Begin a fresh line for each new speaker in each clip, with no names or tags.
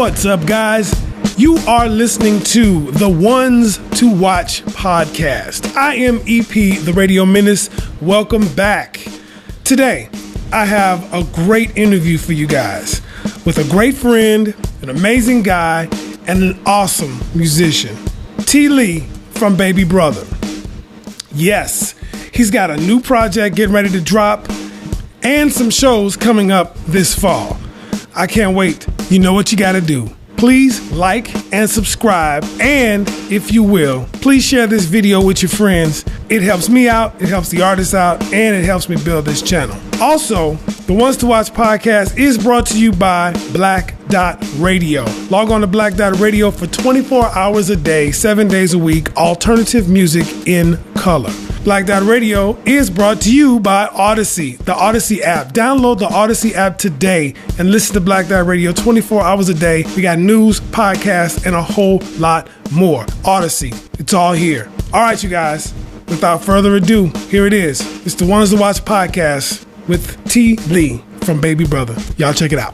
What's up, guys? You are listening to the Ones to Watch podcast. I am E.P the Radio Menace. Welcome back. Today, I have a great interview for you guys with a great friend, an amazing guy, and an awesome musician, T. Lee from Babybrutha. Yes, he's got a new project getting ready to drop and some shows coming up this fall. I can't wait. You know what you got to do. Please like and subscribe, and if you will, please share this video with your friends. It helps me out, it helps the artists out, and it helps me build this channel. Also, the Ones to Watch podcast is brought to you by Blackdot Radio. Log on to Blackdot Radio for 24 hours a day, 7 days a week, alternative music in color. Blackdot Radio is brought to you by Odyssey, the Odyssey app. Download the Odyssey app today and listen to Blackdot Radio 24 hours a day. We got news, podcasts, and a whole lot more. Odyssey, it's all here. All right, you guys, without further ado, here it is. It's the Ones to Watch podcast with T. Lee from Babybrutha. Y'all check it out.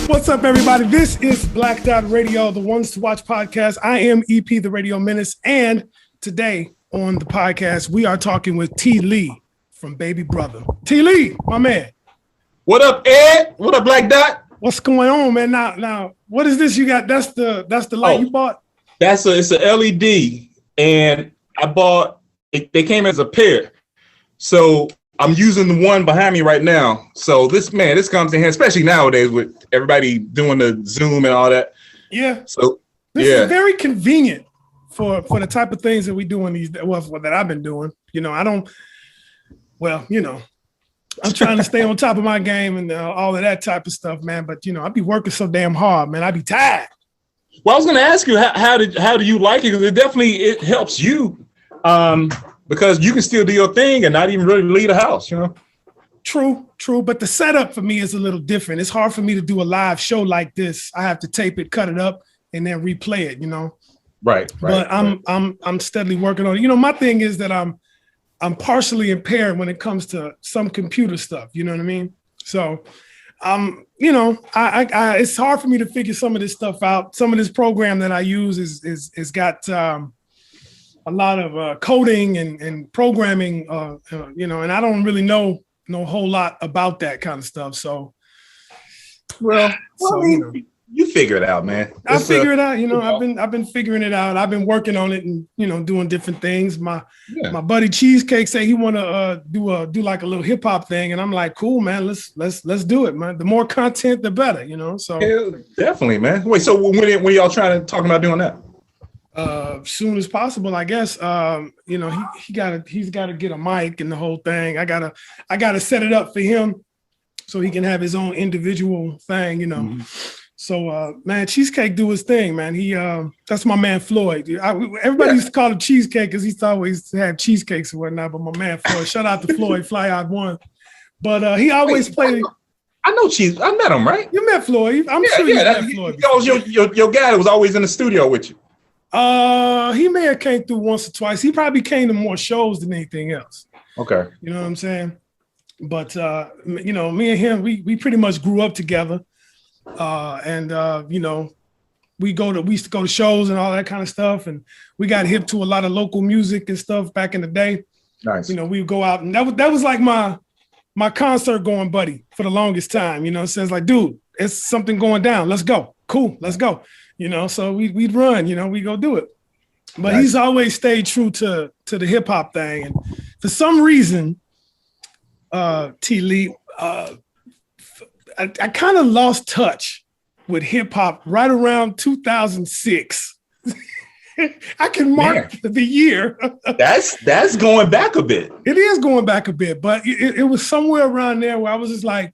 What's up, everybody? This is Blackdot Radio, the Ones to Watch podcast. I am E.P the Radio Menace, and today on the podcast, we are talking with T. Lee from Babybrutha. T. Lee, my man.
What up, Ed? What up, Blackdot?
What's going on, man? Now, what is this you got? That's the light you bought? It's
a LED, and I bought it. They came as a pair, so I'm using the one behind me right now. So this comes in handy, especially nowadays with everybody doing the Zoom and all that.
Yeah.
So
this is very convenient for the type of things that we do in these. Well, that I've been doing. I'm trying to stay on top of my game and all of that type of stuff, man. But I be working so damn hard, man. I be tired.
Well, I was going to ask you how do you like it? Because it helps you. Because you can still do your thing and not even really leave the house,
True. But the setup for me is a little different. It's hard for me to do a live show like this. I have to tape it, cut it up, and then replay it,
Right.
But I'm steadily working on it. My thing is that I'm partially impaired when it comes to some computer stuff. You know what I mean? So, it's hard for me to figure some of this stuff out. Some of this program that I use is got a lot of coding and programming, and I don't really know a whole lot about that kind of stuff. So,
you figure it out, man.
I figure it out. I've been figuring it out. I've been working on it and doing different things. My buddy Cheesecake said he want to do like a little hip hop thing, and I'm like, cool, man. Let's do it, man. The more content, the better. So
yeah, definitely, man. Wait, so when y'all talking about doing that?
Soon as possible, I guess. He's got to get a mic and the whole thing. I gotta set it up for him so he can have his own individual thing, Mm-hmm. So, man, Cheesecake do his thing, man. He that's my man Floyd. Everybody used to call him Cheesecake because he used to always have cheesecakes and whatnot. But my man Floyd, shout out to Floyd, Fly Out One. But he always played.
I know Cheese. I met him, right?
You met Floyd. I'm sure you met Floyd.
That was your guy that was always in the studio with you.
He may have came through once or twice. He probably came to more shows than anything else.
Okay.
You know what I'm saying? But me and him, we pretty much grew up together. We used to go to shows and all that kind of stuff, and we got hip to a lot of local music and stuff back in the day.
Nice.
We would go out, and that was like my concert going buddy for the longest time. It says like, dude, it's something going down. Let's go. Cool. Let's go. So we'd run, we go do it. But He's always stayed true to the hip hop thing. And for some reason, T. Lee, I kind of lost touch with hip hop right around 2006. I can mark the year.
That's going back a bit.
It is going back a bit, but it was somewhere around there where I was just like,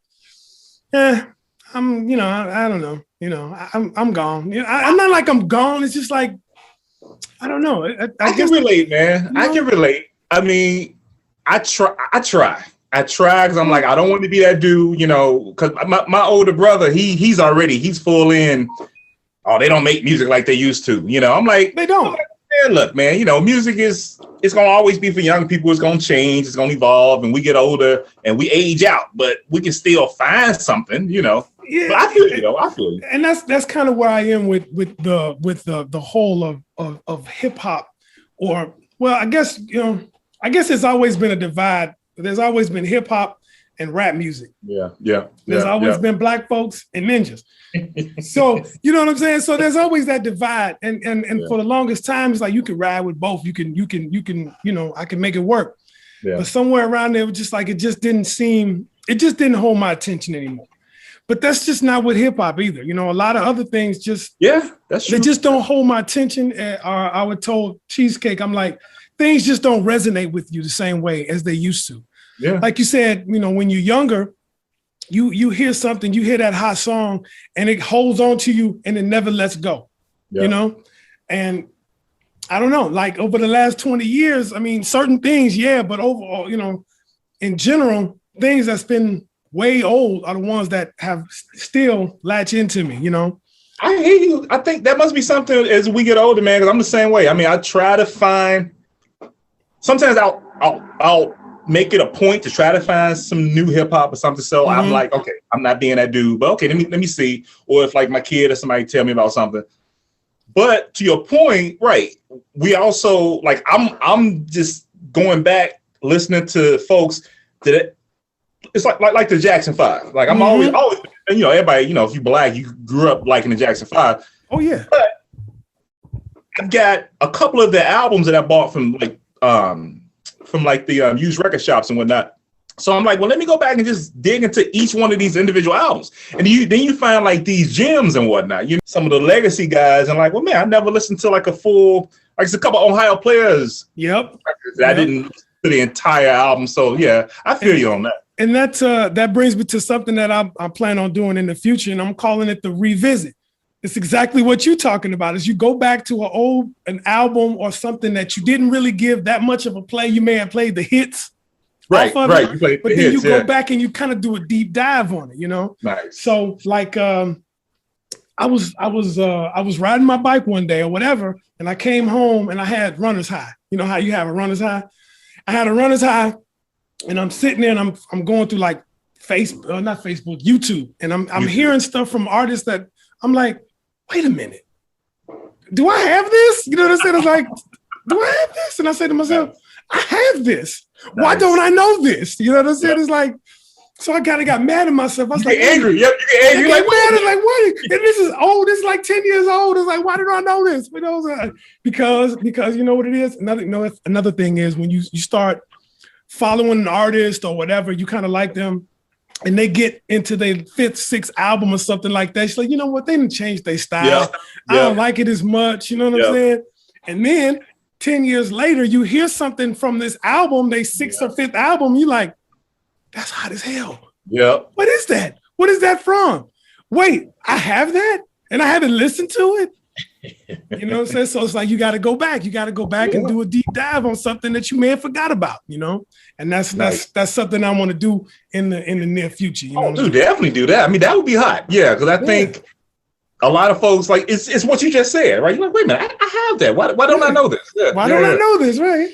I don't know. I'm gone. I'm not like I'm gone. It's just like, I don't know.
I can relate, man. I can relate. I mean, I try because I'm like, I don't want to be that dude, because my older brother, he's full in. Oh, they don't make music like they used to. I'm like,
they don't.
And look, man, music it's gonna always be for young people. It's gonna change. It's gonna evolve, and we get older and we age out. But we can still find something, Yeah. But I feel you, though. I feel you.
And that's kind of where I am with the whole of hip hop, or I guess it's always been a divide. There's always been hip hop and rap music.
Yeah.
There's always been black folks and ninjas. So you know what I'm saying? So there's always that divide. And for the longest time, it's like you can ride with both. You can, I can make it work. Yeah. But somewhere around there, it just didn't hold my attention anymore. But that's just not with hip hop either. A lot of other things that's true. They just don't hold my attention. I would told Cheesecake, I'm like, things just don't resonate with you the same way as they used to. Yeah. Like you said, when you're younger, you hear something, you hear that hot song, and it holds on to you and it never lets go. Yeah. And I don't know, like over the last 20 years, I mean, certain things, but overall, in general, things that's been way old are the ones that have still latched into me,
I hear you. I think that must be something as we get older, man, because I'm the same way. I mean, I try to find, sometimes I'll make it a point to try to find some new hip hop or something. So I'm like, okay, I'm not being that dude, but okay, let me see. Or if like my kid or somebody tell me about something. But to your point, right, we also like I'm just going back listening to folks that it's like the Jackson 5. Like I'm always everybody, if you black, you grew up liking the Jackson 5.
Oh yeah.
But I've got a couple of the albums that I bought from the used record shops and whatnot. So I'm like, well, let me go back and just dig into each one of these individual albums. And then you find like these gems and whatnot. Some of the legacy guys, and like, well, man, I never listened to like a it's a couple of Ohio Players.
Yep.
I didn't listen to the entire album. So yeah, I feel you on that.
And that brings me to something that I plan on doing in the future, and I'm calling it the revisit. It's exactly what you're talking about. Is you go back to an album or something that you didn't really give that much of a play. You may have played the hits,
right? But
then you go back and you kind of do a deep dive on it.
Nice.
So like I was riding my bike one day or whatever, and I came home and I had runner's high. You know how you have a runner's high? I had a runner's high. And I'm sitting there and I'm going through like not Facebook, YouTube. And I'm hearing stuff from artists that I'm like, wait a minute. Do I have this? You know what I'm saying? It's like, do I have this? And I said to myself, I have this. Nice. Why don't I know this? You know what I'm saying? Yep. It's like, so I kind of got mad at myself. I was like,
angry. Yep, you get angry.
Like, man, it's like, what? And this is old. This is like 10 years old. It's like, why did I know this? Because you know what it is? Another thing is when you start following an artist or whatever, you kind of like them, and they get into their 5th, 6th album or something like that. It's like, you know what? They didn't change their style. Yeah. I don't like it as much. You know what I'm saying? And then 10 years later, you hear something from this album, their 6th or 5th album. You like, that's hot as hell.
Yeah.
What is that? What is that from? Wait, I have that and I haven't listened to it. You know what I'm saying? So it's like you got to go back. You got to go back and do a deep dive on something that you may have forgot about. And that's something I want to do in the near future.
Definitely do that. I mean, that would be hot. Yeah, because I think a lot of folks like it's what you just said, right? You're like, wait a minute, I have that. Why don't I know this? Yeah.
Why don't I know this? Right?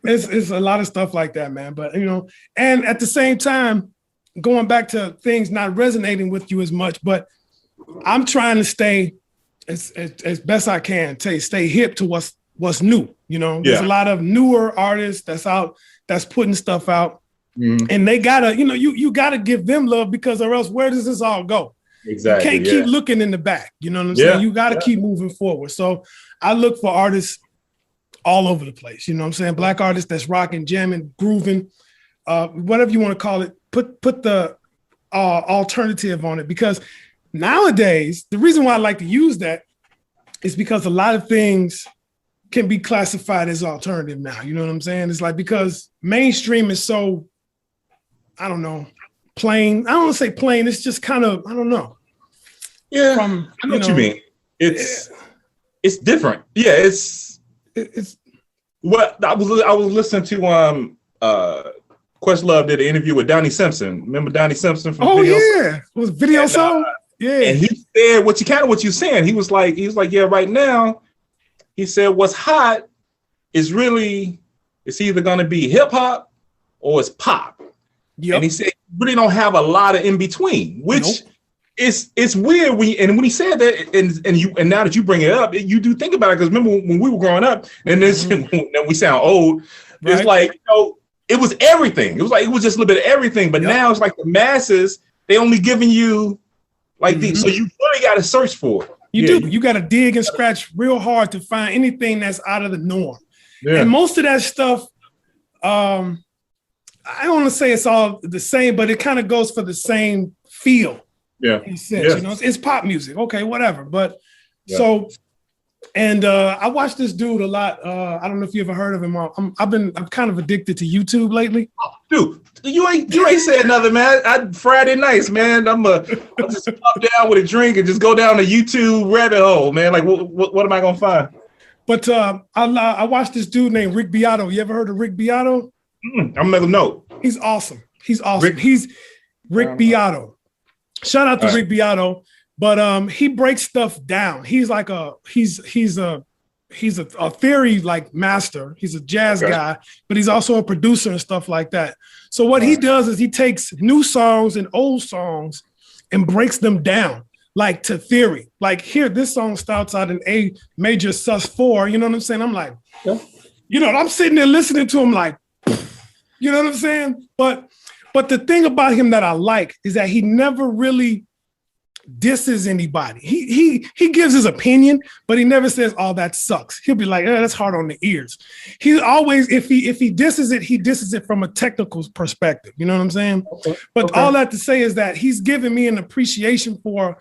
It's a lot of stuff like that, man. But and at the same time, going back to things not resonating with you as much, but I'm trying to stay as best I can to stay hip to what's new. There's a lot of newer artists that's putting stuff out, and they gotta, you gotta give them love, because or else where does this all go?
Exactly.
You can't keep looking in the back. You know what I'm saying? You gotta keep moving forward. So I look for artists all over the place. You know what I'm saying? Black artists that's rocking, jamming, grooving, whatever you want to call it. Put the alternative on it, because nowadays, the reason why I like to use that is because a lot of things can be classified as alternative now. You know what I'm saying? It's like, because mainstream is so, I don't know, plain. I don't want to say plain. It's just kind of, I don't know.
Yeah, I know what you mean. It's different. Yeah, it's what I was listening to. Questlove did an interview with Donnie Simpson. Remember Donnie Simpson from Video
Soul? It was Video Soul.
Yeah. And he said what you're saying. He was like, yeah, right now he said, what's hot is really, it's either going to be hip hop or it's pop. Yep. And he said, you really don't have a lot of in between, which it's weird. When he said that, and now that you bring it up, you do think about it. Because remember when we were growing up, and this, and we sound old, it's like, you know, it was everything. It was like, it was just a little bit of everything. But now it's like the masses, they only giving you like these. So you really got to search for it. You do. You got to dig and scratch real hard to find anything that's out of the norm. Yeah. And most of that stuff, I don't want to say it's all the same, but it kind of goes for the same feel. Yeah. In a sense, you know, it's pop music. Okay, whatever. But so, and I watch this dude a lot. I don't know if you ever heard of him. I'm kind of addicted to YouTube lately. Oh, dude, you ain't said nothing, man. Friday nights, man. I'll just pop down with a drink and just go down the YouTube rabbit hole, man. Like, what am I gonna find? But I watched this dude named Rick Beato. You ever heard of Rick Beato? I'm gonna make a note. He's awesome. He's Rick Beato. Shout out to Rick Beato. But he breaks stuff down. He's like he's a theory like master. He's a jazz guy, but he's also a producer and stuff like that. So what he does is he takes new songs and old songs and breaks them down like to theory. Like here, this song starts out in A major sus4. You know what I'm saying? I'm like, you know, I'm sitting there listening to him like, you know what I'm saying? But the thing about him that I like is that he never really disses anybody. He gives his opinion, but he never says, "Oh, that sucks." He'll be like, "That's hard on the ears." He always, if he disses it, he disses it from a technical perspective. You know what I'm saying? But all that to say is that he's giving me an appreciation for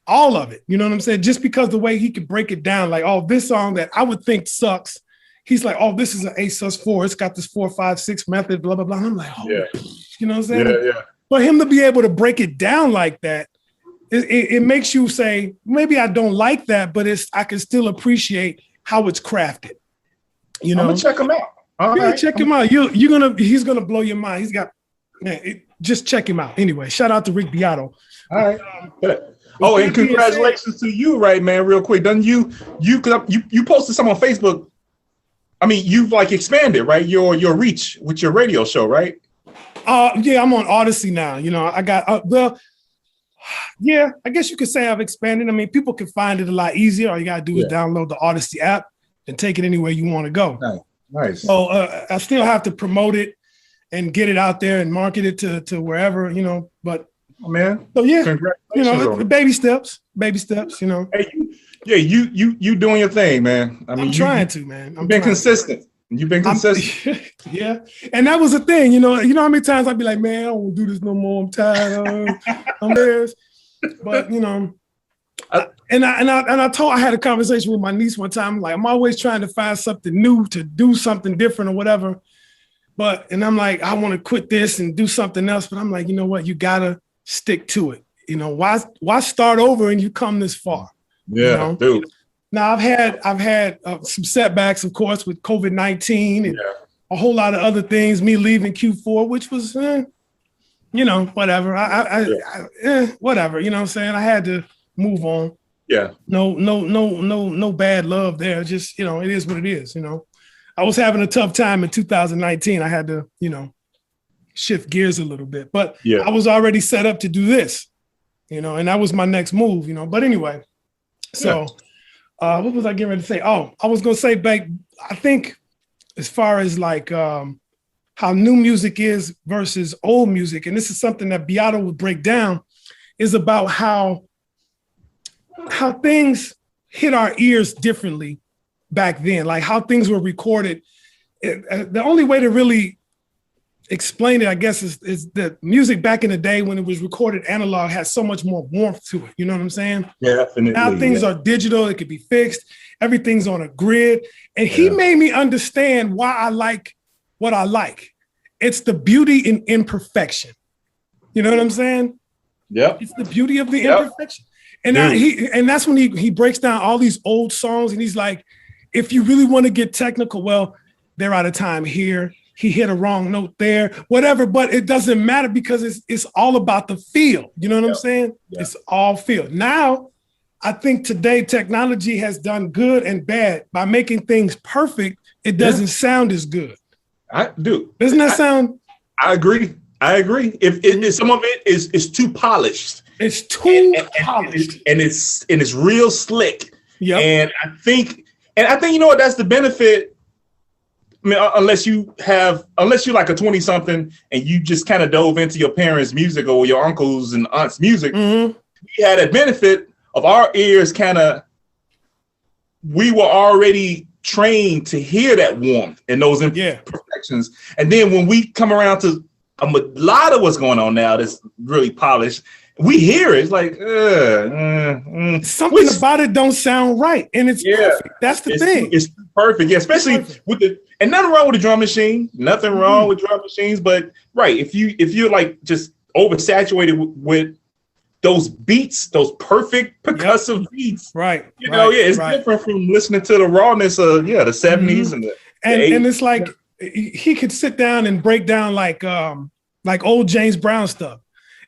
all of it. You know what I'm saying? Just because the way he could break it down, like, oh, this song that I would think sucks, he's like, oh, this is an A sus4. It's got this 4-5-6 method, blah blah blah. And I'm like, oh, you know what I'm saying? Yeah. For him to be able to break it down like that. It makes you say, maybe I don't like that, but I can still appreciate how it's crafted. You know, I'm gonna check him out. Check him out. He's gonna blow your mind. He's got, man. Just check him out. Anyway, shout out to Rick Beato. All right. And congratulations to you, right, man? Real quick, done you posted some on Facebook. I mean, you've like expanded, right? Your reach with your radio show, right? Yeah, I'm on Odyssey now. You know, I got yeah, I guess you could say I've expanded. I mean, people can find it a lot easier. All you got to do is download the Odyssey app and take it anywhere you want to go. Nice. So I still have to promote and get it out there and market it to wherever, you know, but man. So yeah, you know, baby steps, you know. Hey, you doing your thing, man. I mean, I'm trying to, man. I'm being consistent. You've been consistent. Yeah. And that was the thing, you know how many times I'd be like, man, I don't want to do this no more. I'm tired. I'm there. But, you know, I had a conversation with my niece one time. Like, I'm always trying to find something new to do something different or whatever. And I'm like, I want to quit this and do something else. But I'm like, you know what? You got to stick to it. You know, why start over and you come this far? Yeah, you know? Dude. Now I've had some setbacks, of course, with COVID-19 and a whole lot of other things. Me leaving Q4, which was, you know, whatever. Whatever. You know what I'm saying? I had to move on. Yeah. No bad love there. Just, you know, it is what it is. You know, I was having a tough time in 2019. I had to, you know, shift gears a little bit, but I was already set up to do this, you know, and that was my next move. You know, but anyway, so. What was I getting ready to say? Oh, I was going to say back, I think as far as like how new music is versus old music, and this is something that Beato would break down, is about how things hit our ears differently back then, like how things were recorded. The only way to really explain it, I guess, is that music back in the day when it was recorded analog had so much more warmth to it. You know what I'm saying? Yeah, definitely. Now things are digital. It could be fixed. Everything's on a grid. And he made me understand why I like what I like. It's the beauty in imperfection. You know what I'm saying? Yeah. It's the beauty of the imperfection. And that's when he breaks down all these old songs and he's like, if you really want to get technical, well, they're out of time here. He hit a wrong note there, whatever, but it doesn't matter because it's all about the feel. You know what I'm saying? Yeah. It's all feel. Now
I think today technology has done good and bad. By making things perfect, it doesn't sound as good.
I do.
Doesn't that sound?
I agree. If some of it is too polished.
It's too polished.
And it's real slick.
Yeah.
And I think you know what, that's the benefit. I mean, unless you're like a 20-something and you just kind of dove into your parents' music or your uncles and aunts' music, we had a benefit of our ears we were already trained to hear that warmth and those imperfections. And then when we come around to a lot of what's going on now that's really polished, we hear it. It's like,
something about it don't sound right. And it's perfect. That's the thing.
It's perfect. Yeah, especially and nothing wrong with the drum machine. Nothing wrong with drum machines. But if you're like just oversaturated with those beats, those perfect percussive beats. Right. It's different from listening to the rawness of the 70s and the 80s.
And it's like he could sit down and break down like old James Brown stuff.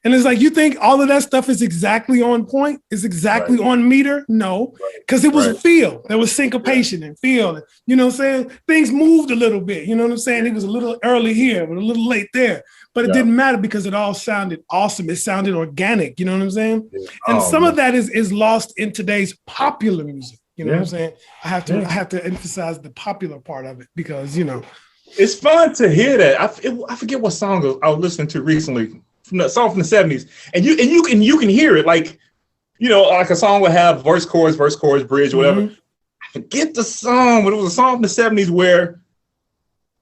And it's like, you think all of that stuff is exactly on point? Is exactly on meter? No, because it was feel. There was syncopation and feel. You know what I'm saying? Things moved a little bit. You know what I'm saying? It was a little early here, but a little late there. But it didn't matter because it all sounded awesome. It sounded organic. You know what I'm saying? Yeah. And some of that is lost in today's popular music. You know what I'm saying? I have to emphasize the popular part of it because,
it's fun to hear that. I forget what song I was listening to recently. From the song from the 70s, and you can hear it like a song would have verse, chorus, bridge, whatever. I forget the song, but it was a song from the 70s where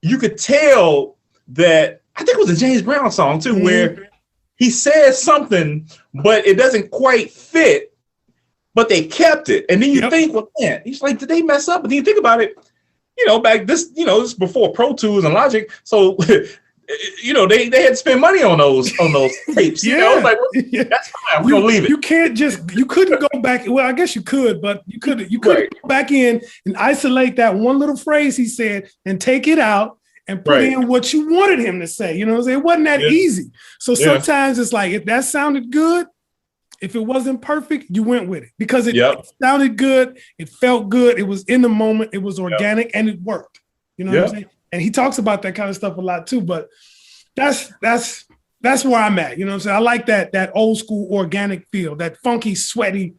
you could tell that I think it was a James Brown song too, where he says something, but it doesn't quite fit, but they kept it. And then you think, well, man, he's like, did they mess up? But then you think about it, back this is before Pro Tools and Logic, so. They had to spend money on those tapes. Like, that's fine. We're gonna leave it.
You couldn't go back. Well, I guess you could, but you couldn't go back in and isolate that one little phrase he said and take it out and put in what you wanted him to say. You know what I'm saying? It wasn't that easy. So sometimes it's like, if that sounded good, if it wasn't perfect, you went with it because it sounded good, it felt good, it was in the moment, it was organic, and it worked. You know what I'm saying? And he talks about that kind of stuff a lot too, but that's where I'm at. You know what I'm saying? I like that old school organic feel, that funky, sweaty,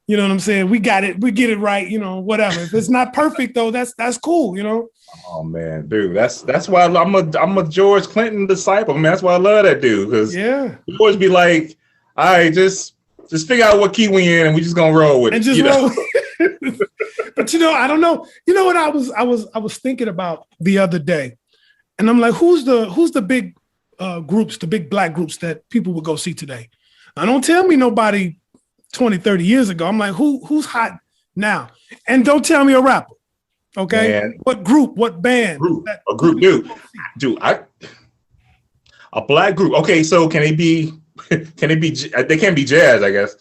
you know what I'm saying? We got it, we get it right, whatever. If it's not perfect though, that's cool,
Oh man, dude, that's why I'm a George Clinton disciple. Man, that's why I love that dude. Because George be like, all right, just figure out what key we in and we just gonna roll with it.
And just roll. But I don't know. You know what I was thinking about the other day, and I'm like, who's the big groups, the big black groups that people would go see today? Now, don't tell me nobody 20, 30 years ago. I'm like, who's hot now? And don't tell me a rapper. Okay, man. What group? What band?
A group, dude. A black group. Okay, so can it be? They can't be jazz, I guess.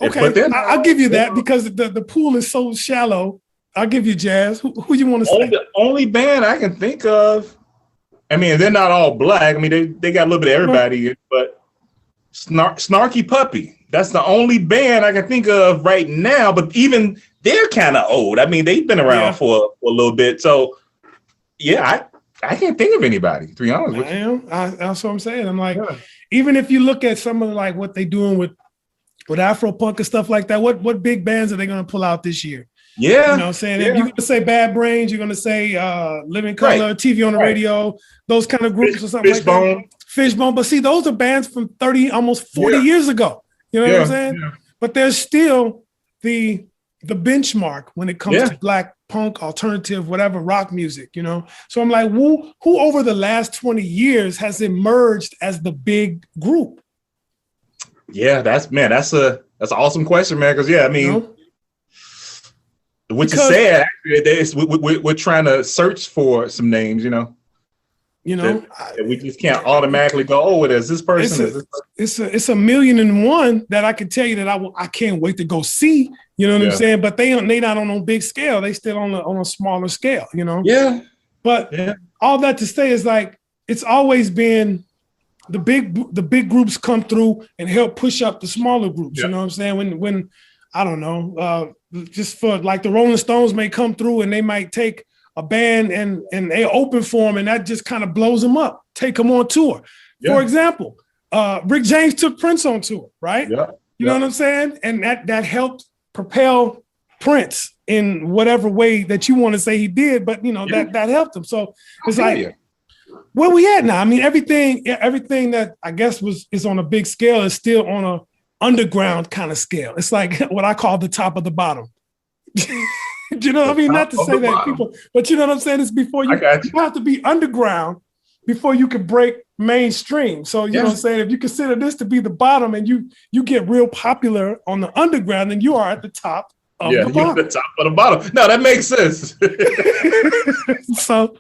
Okay, I'll give you that because the pool is so shallow. I'll give you jazz. Who you want to say?
The only band I can think of. I mean, they're not all black. I mean, they got a little bit of everybody, but Snarky Puppy. That's the only band I can think of right now. But even they're kind of old. I mean, they've been around for a little bit. So, I can't think of anybody, to be honest with you.
That's what I'm saying. I'm like, even if you look at some of like what they're doing with Afro punk and stuff like that, what big bands are they going to pull out this year?
Yeah.
You know what I'm saying? You're going to say Bad Brains, you're going to say Living Color, TV on the Radio, those kind of groups or something like that. Fishbone. But see, those are bands from 30, almost 40 years ago. You know what I'm saying? Yeah. But there's still the benchmark when it comes to black punk, alternative, whatever, rock music, So I'm like, who over the last 20 years has emerged as the big group?
Yeah, that's an awesome question, man. Because I mean, which is sad. Actually, we're trying to search for some names, we just can't automatically go, oh, there's this person.
It's a million and one that I can tell you that I can't wait to go see. You know what I'm saying? But they not on a big scale. They still on a smaller scale. Yeah. But all that to say is like it's always been the big groups come through and help push up the smaller groups. You know what I'm saying? When I don't know, just for like the Rolling Stones may come through and they might take a band and they open for them, and that just kind of blows them up, take them on tour. For example, Rick James took Prince on tour, right? You know what I'm saying? And that helped propel Prince in whatever way that you want to say he did, but that helped him. So it's where we at now? I mean, everything that I guess is on a big scale is still on a underground kind of scale. It's like what I call the top of the bottom. You know what I mean? Not to say that people, but you know what I'm saying? It's before you have to be underground before you can break mainstream. So you know what I'm saying? If you consider this to be the bottom and you get real popular on the underground, then you are at the top of the bottom.
You're at the top of the bottom. No, that makes sense.
So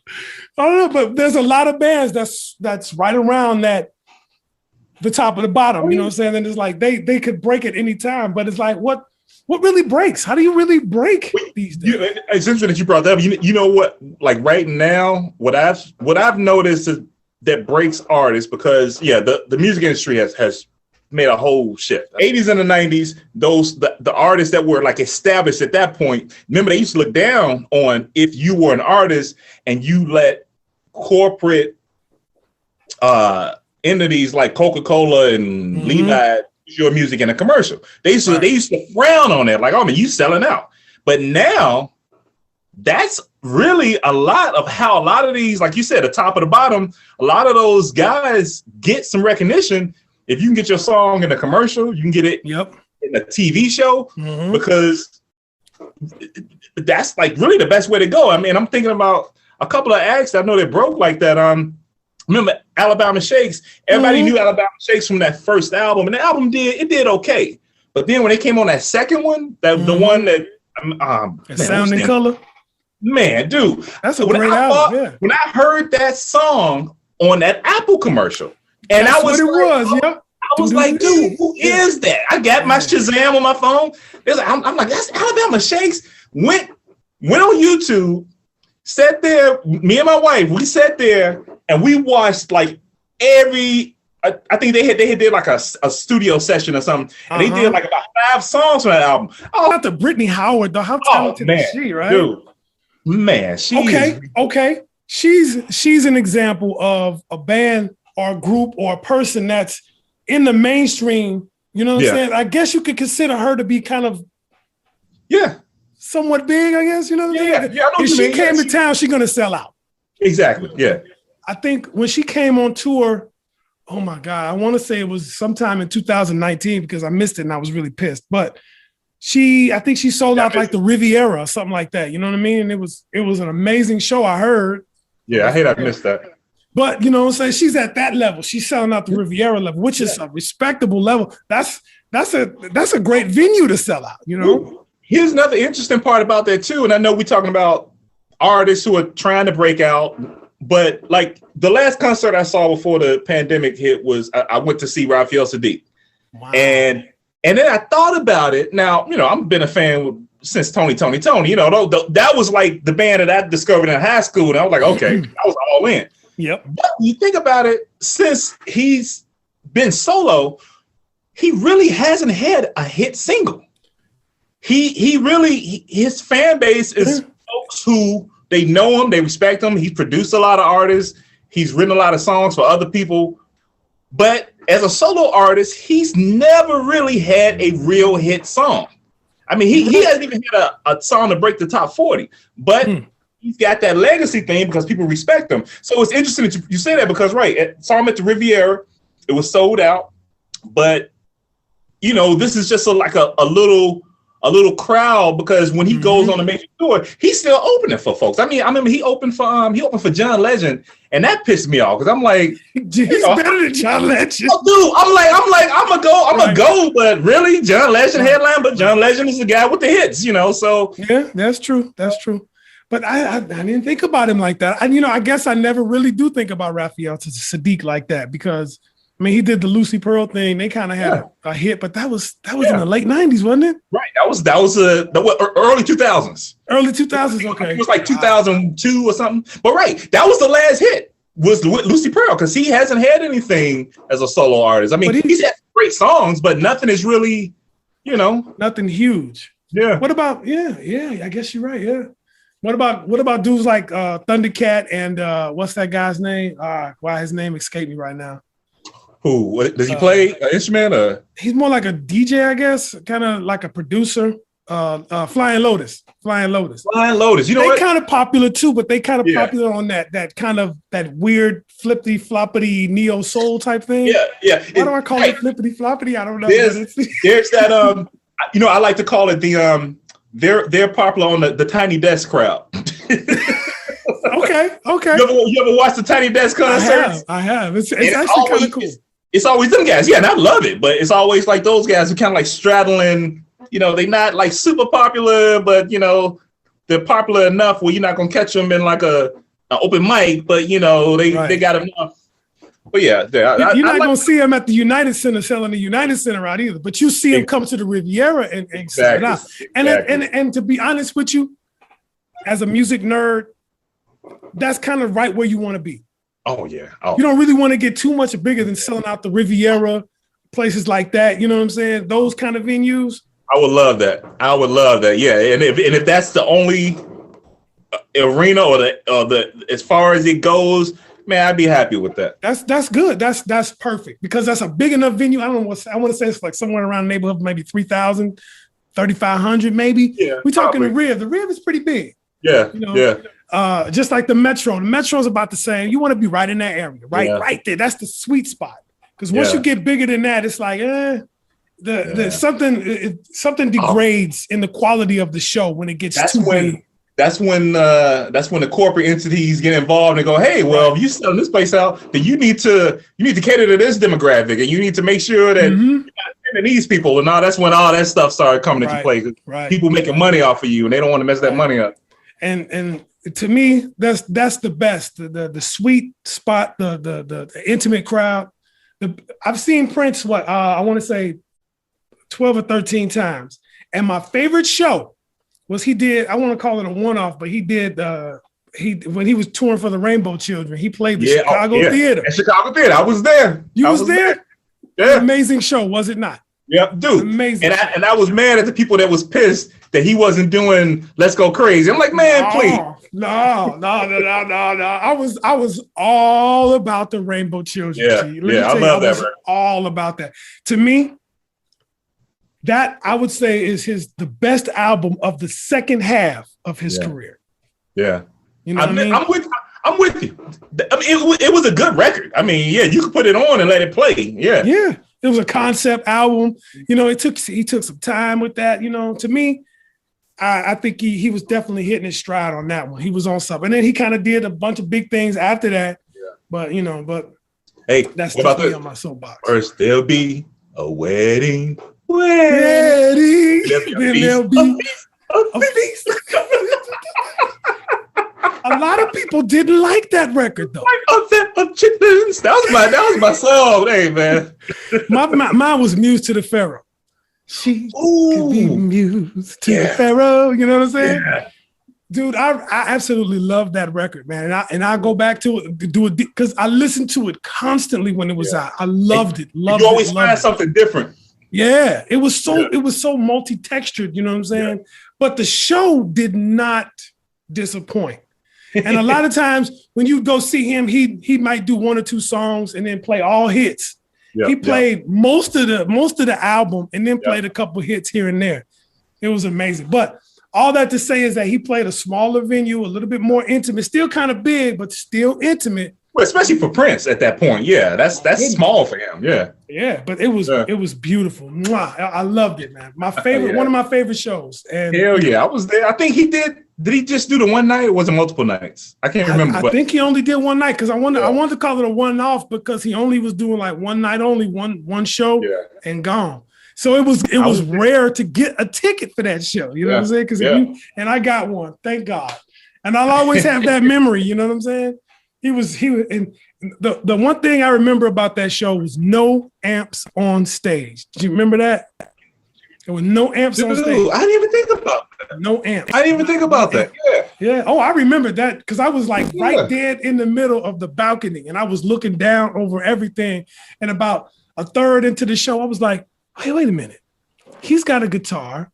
I don't know, but there's a lot of bands that's right around the top of the bottom. You know what I'm saying? And it's like they could break at any time, but it's like what really breaks? How do you really break these days?
It's interesting that you brought that up. You know what? Like right now, what I've noticed is that breaks artists because the music industry has made a whole shift. 80s and the 90s, the artists that were like established at that point, remember they used to look down on if you were an artist and you let corporate entities like Coca-Cola and Levi use your music in a commercial. They used to frown on that, like, oh man, you selling out. But now that's really a lot of how a lot of these, like you said, the top of the bottom, a lot of those guys get some recognition. If you can get your song in a commercial, you can get it in a TV show because that's like really the best way to go. I mean, I'm thinking about a couple of acts that I know that broke like that. Remember Alabama Shakes? Everybody knew Alabama Shakes from that first album, and the album did okay. But then when they came on that second one, the one that
Sound and Color.
Man, dude,
that's a great album.
When I heard that song on that Apple commercial, and I was like, dude, who is that? I got my Shazam on my phone. I'm like, that's Alabama Shakes. Went on YouTube, sat there, me and my wife, we sat there and we watched like I think they did like a studio session or something. And they did like about 5 songs from that album.
Oh, not the Brittany Howard though. How talented is she, right?
Dude, man,
okay. She's an example of a band or a group or a person that's in the mainstream. You know what I'm saying? I guess you could consider her to be kind of somewhat big, I guess. You know what I'm saying? If she came to town, she's gonna sell out.
Exactly. Yeah.
I think when she came on tour, oh my God, I want to say it was sometime in 2019 because I missed it and I was really pissed. But I think she sold out like the Riviera or something like that. You know what I mean? And it was an amazing show. I heard.
Yeah, I hate I missed that.
But you know what I'm saying? She's at that level. She's selling out the Riviera level, which is a respectable level. That's a great venue to sell out, you know?
Here's another interesting part about that too. And I know we're talking about artists who are trying to break out, but like the last concert I saw before the pandemic hit was I went to see Raphael Sadiq. Wow. And then I thought about it. Now, you know, I've been a fan since Tony. You know, that was like the band that I discovered in high school. And I was like, okay, I was all in.
Yep.
But when you think about it, since he's been solo, he really hasn't had a hit single. His fan base is folks who they know him, they respect him. He's produced a lot of artists. He's written a lot of songs for other people. But as a solo artist, he's never really had a real hit song. I mean, he hasn't even had a song to break the top 40. But he's got that legacy thing because people respect him. So it's interesting that you say that because, saw him at the Riviera. It was sold out. But, you know, this is just like a little crowd because when he goes on a major tour, he's still opening for folks. I remember he opened for John Legend, and that pissed me off because I'm like,
he's better than John Legend.
Oh, dude, I'm gonna go, but really, John Legend headline, but John Legend is the guy with the hits, you know. So
yeah, that's true. But I didn't think about him like that. And I guess I never really do think about Raphael Sadiq like that because. I mean, he did the Lucy Pearl thing. They kind of had a hit, but that was in the late 90s, wasn't it?
Right. That was the early 2000s.
Early 2000s, okay.
It was like 2002 or something. But that was the last hit. was Lucy Pearl, because he hasn't had anything as a solo artist. I mean, he's had great songs, but nothing is really,
nothing huge.
Yeah.
What about I guess you're right. Yeah. What about dudes like Thundercat and what's that guy's name? Why his name escaped me right now.
Who? What, does he play an instrument? Or?
He's more like a DJ, I guess, kind of like a producer. Flying Lotus.
You know
they
what?
kind of popular too, but they kind of popular on that kind of that weird flippity floppity neo soul type thing.
Yeah.
Why do I call it flippity floppity? I don't know.
There's that I like to call it the they're popular on the Tiny Desk crowd.
Okay.
You ever watch the Tiny Desk concerts?
I have. It's actually kind of cool.
It's always them guys. Yeah, and I love it, but it's always like those guys who kind of like straddling, they're not like super popular, but they're popular enough where you're not gonna catch them in like an open mic, but they got enough. But yeah,
you're not gonna see them at the United Center selling the United Center out either. But you see them come to the Riviera and sell it out. And to be honest with you, as a music nerd, that's kind of right where you want to be.
Oh yeah.
You don't really want to get too much bigger than selling out the Riviera, places like that. You know what I'm saying? Those kind of venues.
I would love that. Yeah. And if that's the only arena or the as far as it goes, man, I'd be happy with that.
That's good. That's perfect because that's a big enough venue. I don't know what I want to say. It's like somewhere around the neighborhood, maybe 3,000, 3,500, maybe.
Yeah,
we're talking the Riv. The Riv is pretty big.
Yeah.
Just like the Metro. The Metro is about the same. You want to be right in that area, right there. That's the sweet spot. Because once you get bigger than that, it's like something degrades in the quality of the show when it gets too big.
That's when the corporate entities get involved and go, hey, well, if you selling this place out, then you need to cater to this demographic, and you need to make sure that you're not sending these people. And that's when all that stuff started coming into play. Right. People making money off of you, and they don't want to mess that money up.
And to me, that's the best. The sweet spot, the intimate crowd. I've seen Prince. I want to say 12 or 13 times, and my favorite show was he did. I want to call it a one-off, but he did. When he was touring for the Rainbow Children, he played the Chicago Theater.
At Chicago Theater, I was there.
You was there? Yeah, amazing show, was it not?
Yep, dude.
Amazing.
And I was mad at the people that was pissed that he wasn't doing Let's Go Crazy. I'm like, man, please.
No. I was all about the Rainbow Children.
I love that. Right?
All about that. To me, that I would say is the best album of the second half of his career.
Yeah.
You know what I mean?
I'm with you. I mean, it was a good record. I mean, yeah, you could put it on and let it play. Yeah.
Yeah. It was a concept album. He took some time with that. To me, I think he was definitely hitting his stride on that one. He was on something. And then he kind of did a bunch of big things after that. Yeah. But
hey,
that's just me on my soapbox.
First there'll be a wedding.
Then there'll be a feast. A lot of people didn't like that record though.
That was my song. Hey man.
Mine was Muse to the Pharaoh. She could be Muse to the Pharaoh. You know what I'm saying? Yeah. Dude, I absolutely love that record, man. And I go back to it, do it because I listened to it constantly when it was out. I loved it. You
always find something different.
Yeah, it was so multi-textured, you know what I'm saying? Yeah. But the show did not disappoint. And a lot of times when you go see him, he might do one or two songs and then play all hits. Yep, he played most of the album and then played a couple hits here and there. It was amazing. But all that to say is that he played a smaller venue, a little bit more intimate, still kind of big, but still intimate.
Well, especially for Prince at that point. Yeah, that's small for him. Yeah.
Yeah, but it was beautiful. Mwah. I loved it, man. My favorite, one of my favorite shows. And
hell yeah, I was there. I think he did. Did he just do the one night or was it multiple nights? I can't remember.
I think he only did one night because I wanted to call it a one-off because he only was doing like one night only, one show and gone. So it was rare to get a ticket for that show. You know what I'm saying? And I got one, thank God. And I'll always have that memory. You know what I'm saying? He was, and the one thing I remember about that show was no amps on stage. Do you remember that? There were no amps on stage.
I didn't even think about that.
No amps.
I didn't even think about that.
Yeah. Oh, I remember that because I was like right dead in the middle of the balcony and I was looking down over everything. And about a third into the show, I was like, hey, wait a minute. He's got a guitar.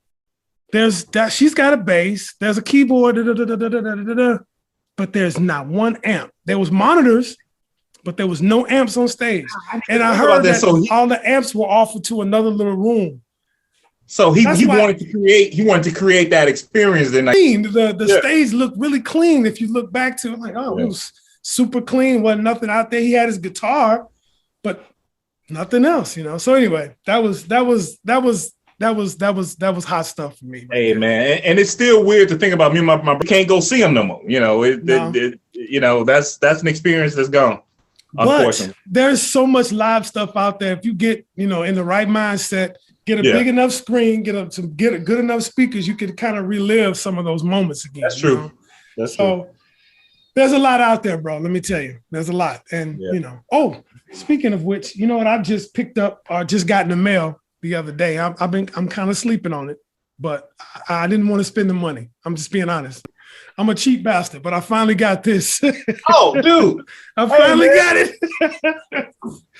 There's that. She's got a bass. There's a keyboard. But there's not one amp. There was monitors, but there was no amps on stage. And I heard that all the amps were offered to another little room.
So he wanted to create that experience.
The stage looked really clean. If you look back to it, like, it was super clean. Wasn't nothing out there. He had his guitar, but nothing else, So anyway, that was hot stuff for me.
Hey man, and it's still weird to think about me. My can't go see him no more. That's an experience that's gone. Unfortunately,
but there's so much live stuff out there. If you get in the right mindset, get a big enough screen, get a good enough speakers, you can kind of relive some of those moments again.
That's true. That's true.
There's a lot out there, bro. Let me tell you, there's a lot. And Oh, speaking of which, you know what? I just picked up or just got in the mail the other day. I'm kind of sleeping on it, but I didn't want to spend the money. I'm just being honest. I'm a cheap bastard, but I finally got this.
Oh, dude.
I finally got it.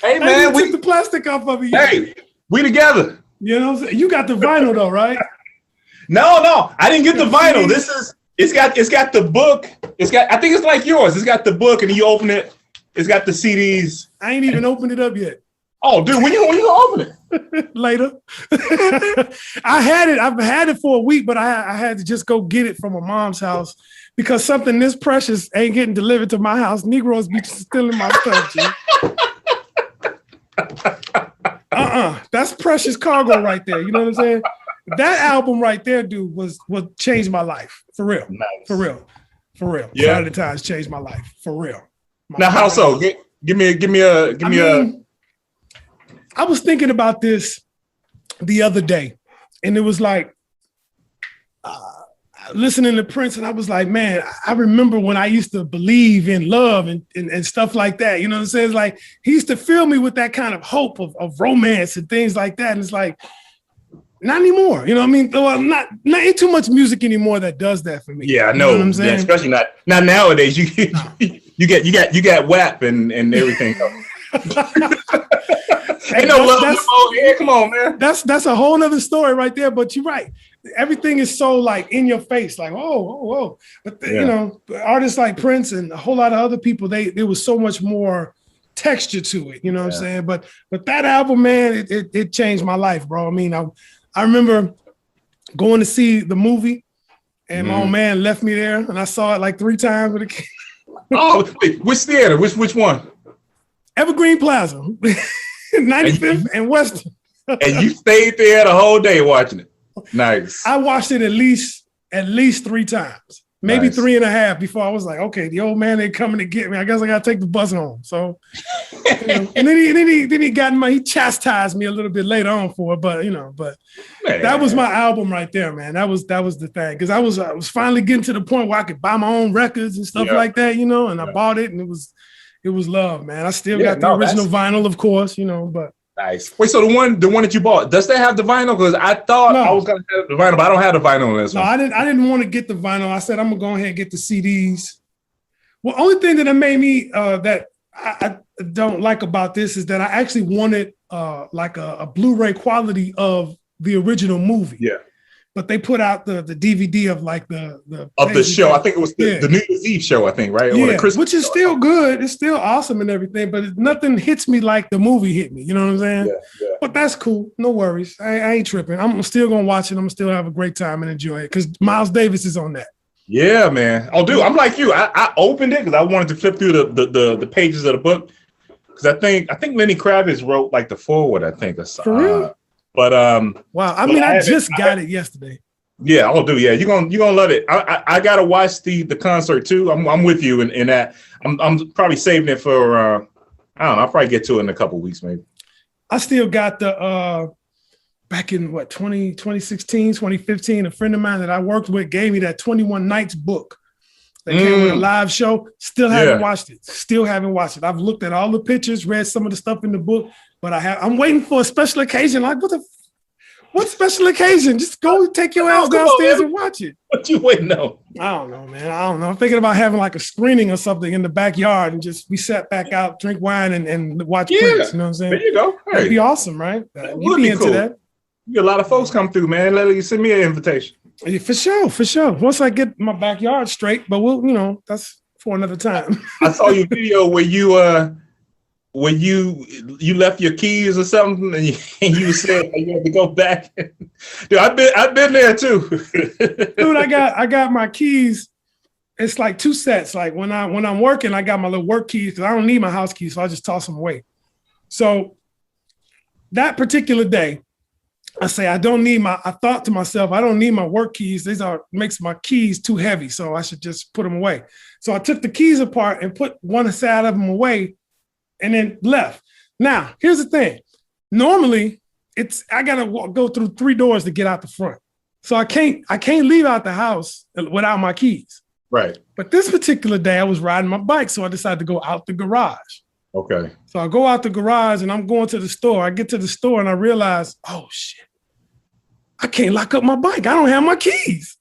Hey, man.
We took the plastic off of it.
Hey, we together.
You know what I'm saying? You got the vinyl though, right?
No. I didn't get the vinyl. It's got the book. I think it's like yours. It's got the book and you open it. It's got the CDs.
I ain't even opened it up yet.
Oh, dude, when you gonna open it?
Later. I've had it for a week, but I had to just go get it from my mom's house because something this precious ain't getting delivered to my house. Negroes be stealing my stuff, G. That's precious cargo right there. You know what I'm saying? That album right there, dude, was what changed my life. For real. Nice. For real. Yeah. Sign of the Times changed my life. For real.
Now, how so? Give me a.
I was thinking about this the other day, and it was like listening to Prince, and I was like, man, I remember when I used to believe in love and stuff like that. You know what I'm saying? It's like he used to fill me with that kind of hope of romance and things like that. And it's like, not anymore. You know what I mean? Well, not ain't too much music anymore that does that for me.
Yeah, I know.
You know what I'm saying?
Yeah, especially not nowadays. You get WAP and everything. Ain't no love. Come on, man.
That's a whole nother story right there. But you're right. Everything is so like in your face, like whoa. But artists like Prince and a whole lot of other people, there was so much more texture to it. You know what I'm saying? But that album, man, it changed my life, bro. I mean, I remember going to see the movie, and my old man left me there, and I saw it like 3 times with a kid.
Oh, wait, which theater? Which one?
Evergreen Plaza. 95th and Western.
And you stayed there the whole day watching it. Nice.
I watched it at least 3 times, maybe 3.5 before I was like, okay, the old man ain't coming to get me. I guess I gotta take the bus home. So, and then he chastised me a little bit later on for it, but man, that was my album right there, man. That was the thing because I was finally getting to the point where I could buy my own records and stuff like that, and I bought it and it was love, man. I still got the original vinyl, of course, but.
Nice. Wait, so the one that you bought, does that have the vinyl? Because I thought I was gonna have the vinyl, but I don't have the vinyl on this one.
I didn't want to get the vinyl. I said I'm gonna go ahead and get the CDs. Well, only thing that made me that I don't like about this is that I actually wanted like a Blu-ray quality of the original movie. Yeah. But they put out the DVD of like the
show. I think it was the New Year's Eve show, I think, right?
Yeah, which is still good. It's still awesome and everything, but nothing hits me like the movie hit me. You know what I'm saying? Yeah. But that's cool. No worries. I ain't tripping. I'm still going to watch it. I'm still have a great time and enjoy it because Miles Davis is on that. Yeah,
man. Oh, dude, I'm like you. I opened it because I wanted to flip through the pages of the book because I think Lenny Kravitz wrote like the foreword, I think.
For real?
But
wow, I just got it yesterday.
Yeah, I'll do. Yeah, you're gonna love it. I gotta watch the concert too. I'm with you in that. I'm probably saving it for I don't know. I'll probably get to it in a couple of weeks maybe.
I still got the back in 2016, 2015. A friend of mine that I worked with gave me that 21 Nights book. They came with a live show. Still haven't watched it. I've looked at all the pictures, read some of the stuff in the book, but I'm waiting for a special occasion. Like, What special occasion? Just go take your ass downstairs and watch it.
What you waiting on?
I don't know, man. I don't know. I'm thinking about having like a screening or something in the backyard and just we sat back out, drink wine, and watch Prince. You know what I'm saying?
There you go. Hey.
That'd be awesome, right?
You'd be into cool. That. You get a lot of folks come through, man. Let you send me an invitation.
Yeah, for sure. Once I get my backyard straight, but we'll, that's for another time.
I saw your video where you left your keys or something, and you said you had to go back. Dude, I've been there too.
Dude, I got my keys. It's like two sets. Like when I'm working, I got my little work keys because I don't need my house keys, so I just toss them away. So that particular day, I thought to myself, I don't need my work keys. Makes my keys too heavy, so I should just put them away. So I took the keys apart and put one side of them away, and then left. Now, here's the thing. Normally, I gotta go through 3 doors to get out the front. So I can't leave out the house without my keys.
Right.
But this particular day, I was riding my bike, so I decided to go out the garage.
Okay.
So I go out the garage and I'm going to the store. I get to the store and I realize, oh shit, I can't lock up my bike. I don't have my keys.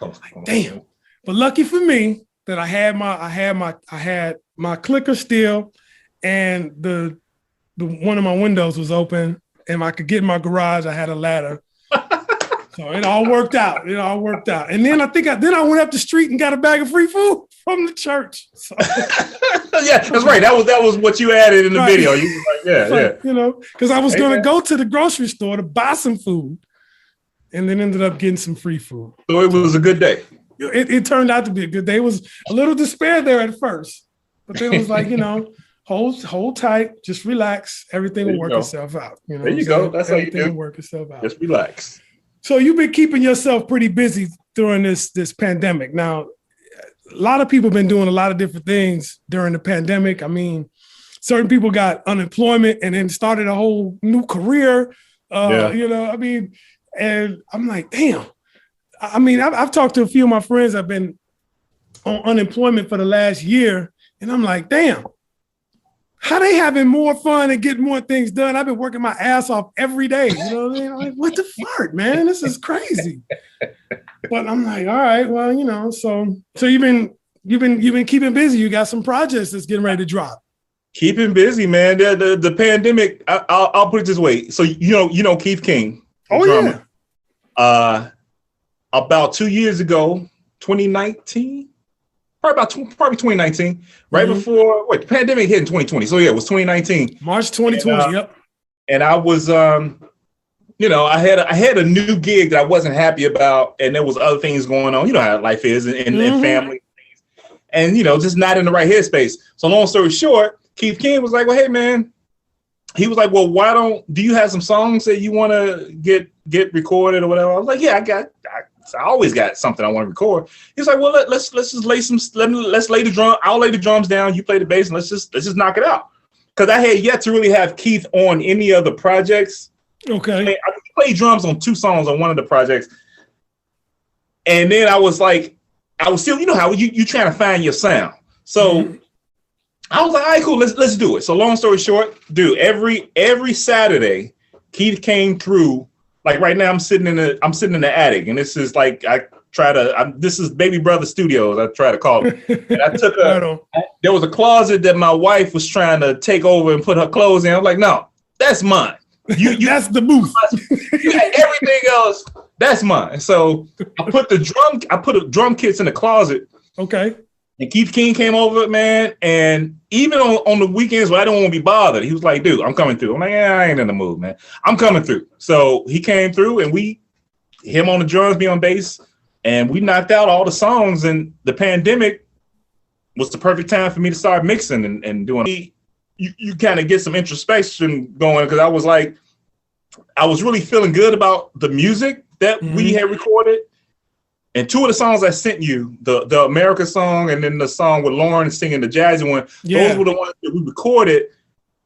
Like, damn. But lucky for me that I had my clicker still. And the one of my windows was open, and I could get in my garage. I had a ladder, so it all worked out. And then I went up the street and got a bag of free food from the church. So.
Yeah, that's right. That was what you added in the video. You were like, yeah.
Because I was going to go to the grocery store to buy some food, and then ended up getting some free food.
So it was a good day.
It turned out to be a good day. It was a little despair there at first, but then it was like, Hold tight, just relax. Everything will work itself out.
There you go. That's how you do.
Everything will work itself out.
Just relax.
So you've been keeping yourself pretty busy during this pandemic. Now, a lot of people have been doing a lot of different things during the pandemic. I mean, certain people got unemployment and then started a whole new career. And I'm like, damn. I mean, I've talked to a few of my friends that have been on unemployment for the last year, and I'm like, damn. How they having more fun and getting more things done? I've been working my ass off every day. You know what I mean? I'm like, what the fuck, man? This is crazy. But I'm like, all right, well, so you've been keeping busy. You got some projects that's getting ready to drop.
Keeping busy, man. The pandemic. I'll put it this way. So you know Keith King.
Oh drummer.
Yeah. About 2 years ago, 2019. Probably 2019, right before the pandemic hit in 2020. So yeah, it was 2019.
March 2020. Yep.
And I was, I had a new gig that I wasn't happy about, and there was other things going on. You know how life is, and family things, and just not in the right headspace. So long story short, Keith King was like, "Well, hey man," he was like, "Well, do you have some songs that you want to get recorded or whatever?" I was like, "Yeah, I always got something I want to record." He's like, "Well, let's just lay let's lay the drum. I'll lay the drums down. You play the bass, and let's just knock it out." Because I had yet to really have Keith on any of the projects.
Okay.
I played drums on 2 songs on one of the projects, and then I was still, how you trying to find your sound. So I was like, "All right, cool. Let's do it." So long story short, dude, every Saturday, Keith came through. Like right now, I'm sitting in the attic, and this is like this is Babybrutha Studios. I try to call it. And I took there was a closet that my wife was trying to take over and put her clothes in. I was like, "No, that's mine. You
that's the booth.
You got everything else. That's mine." So I put the drum kits in the closet.
Okay.
And Keith King came over, man, and even on the weekends where I don't want to be bothered, he was like, "Dude, I'm coming through." I'm like, "Yeah, I ain't in the mood, man. I'm coming through." So he came through, and him on the drums, me on bass, and we knocked out all the songs. And the pandemic was the perfect time for me to start mixing and doing. You kind of get some introspection going, because I was really feeling good about the music that we had recorded. And 2 of the songs I sent you, the America song and then the song with Lauren singing the jazzy one, those were the ones that we recorded.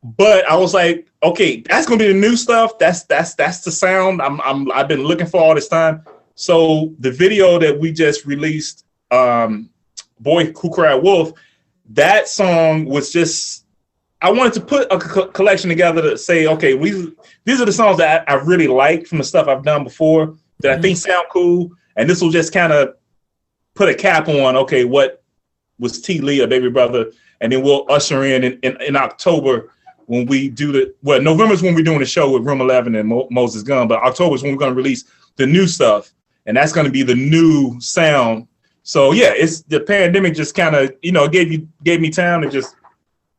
But I was like, okay, that's gonna be the new stuff. That's the sound I've been looking for all this time. So the video that we just released, Boy Who Cried Wolf, that song was just I wanted to put a collection together to say, okay, these are the songs that I really like from the stuff I've done before that I think sound cool. And this will just kind of put a cap on, okay, what was T. Lee or Babybrutha? And then we'll usher in October when we do November's when we're doing the show with Room 11 and Moses Gunn, but October's when we're going to release the new stuff. And that's going to be the new sound. So yeah, it's the pandemic just kind of, gave me time to just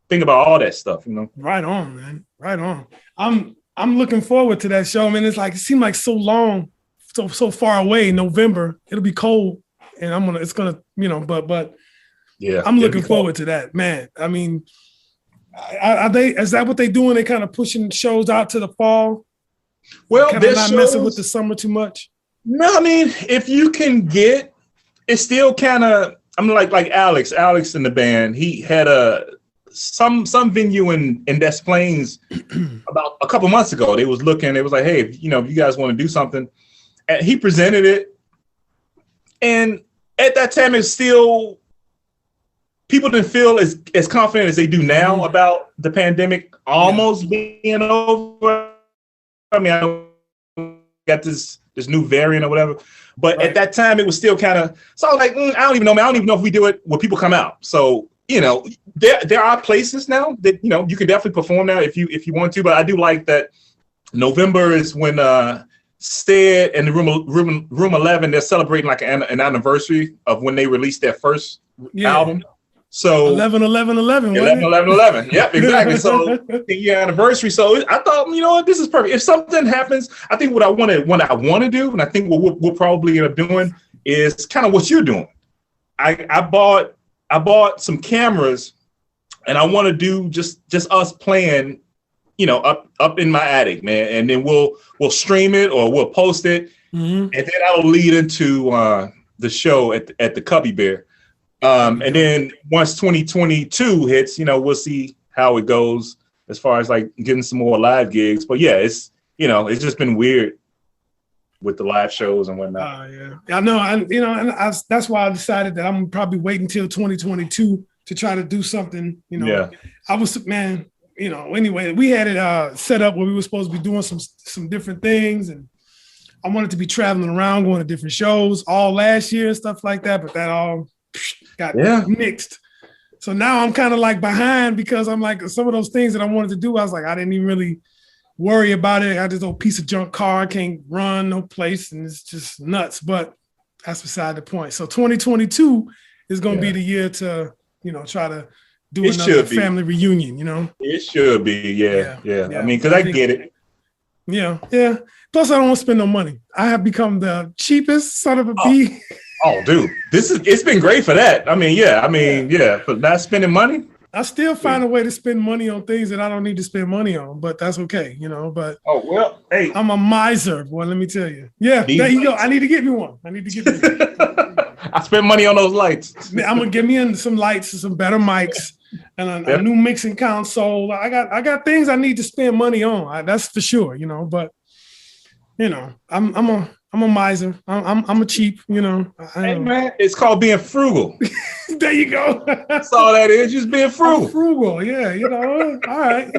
think about all that stuff,
Right on, man. Right on. I'm looking forward to that show. I mean, it seemed like so long, so far away. November, it'll be cold, and but yeah, I'm looking forward to that, man. I mean, is that what they doing? They kind of pushing shows out to the fall.
Well,
they're not messing with the summer too much.
No, I mean, if you can get, it's still kind of. I'm like Alex in the band. He had some venue in Des Plaines about a couple months ago. They was looking. It was like, hey, if you guys want to do something, and he presented it. And at that time, it's still people didn't feel as confident as they do now about the pandemic almost being over. I mean, I got this new variant or whatever. But at that time, it was still kind of. So I was like, I don't even know, man. I don't even know if we do it when people come out. So there are places now that you can definitely perform now if you want to. But I do like that November is when Stead and the Room 11 they're celebrating like an anniversary of when they released their first album. So
11/11/11.
Yep, exactly. So the year anniversary. So I thought, this is perfect. If something happens, I think what I want to do, and I think what we'll probably end up doing is kind of what you're doing. I bought some cameras, and I want to do just us playing, up in my attic, man. And then we'll stream it or we'll post it, and then that'll lead into the show at the Cubby Bear. And then once 2022 hits, we'll see how it goes as far as like getting some more live gigs. But yeah, it's just been weird with the live shows and whatnot.
I know. That's why I decided that I'm probably waiting until 2022 to try to do something. I was, man. Anyway, we had it set up where we were supposed to be doing some different things, and I wanted to be traveling around, going to different shows all last year and stuff like that. But that all got mixed. So now I'm kind of like behind because I'm like some of those things that I wanted to do. I was like, I didn't even really worry about it. I got this old piece of junk car, can't run no place, and it's just nuts. But that's beside the point. So 2022 is going to be the year to try to do another family reunion.
It should be, yeah. I mean, because I get it.
Yeah. Plus, I don't want to spend no money. I have become the cheapest son of a bee.
Oh, dude, it's been great for that. I mean, for not spending money.
I still find a way to spend money on things that I don't need to spend money on, but that's okay, But
hey,
I'm a miser, boy. Let me tell you. Yeah, there you go. I need to get me one.
I spend money on those lights.
I'm gonna get me some lights and some better mics and a new mixing console. I got things I need to spend money on. That's for sure, But I'm a miser. I'm a cheap, Hey
man, it's called being frugal.
There you go.
That's all that is, just being frugal.
Frugal, yeah. All right,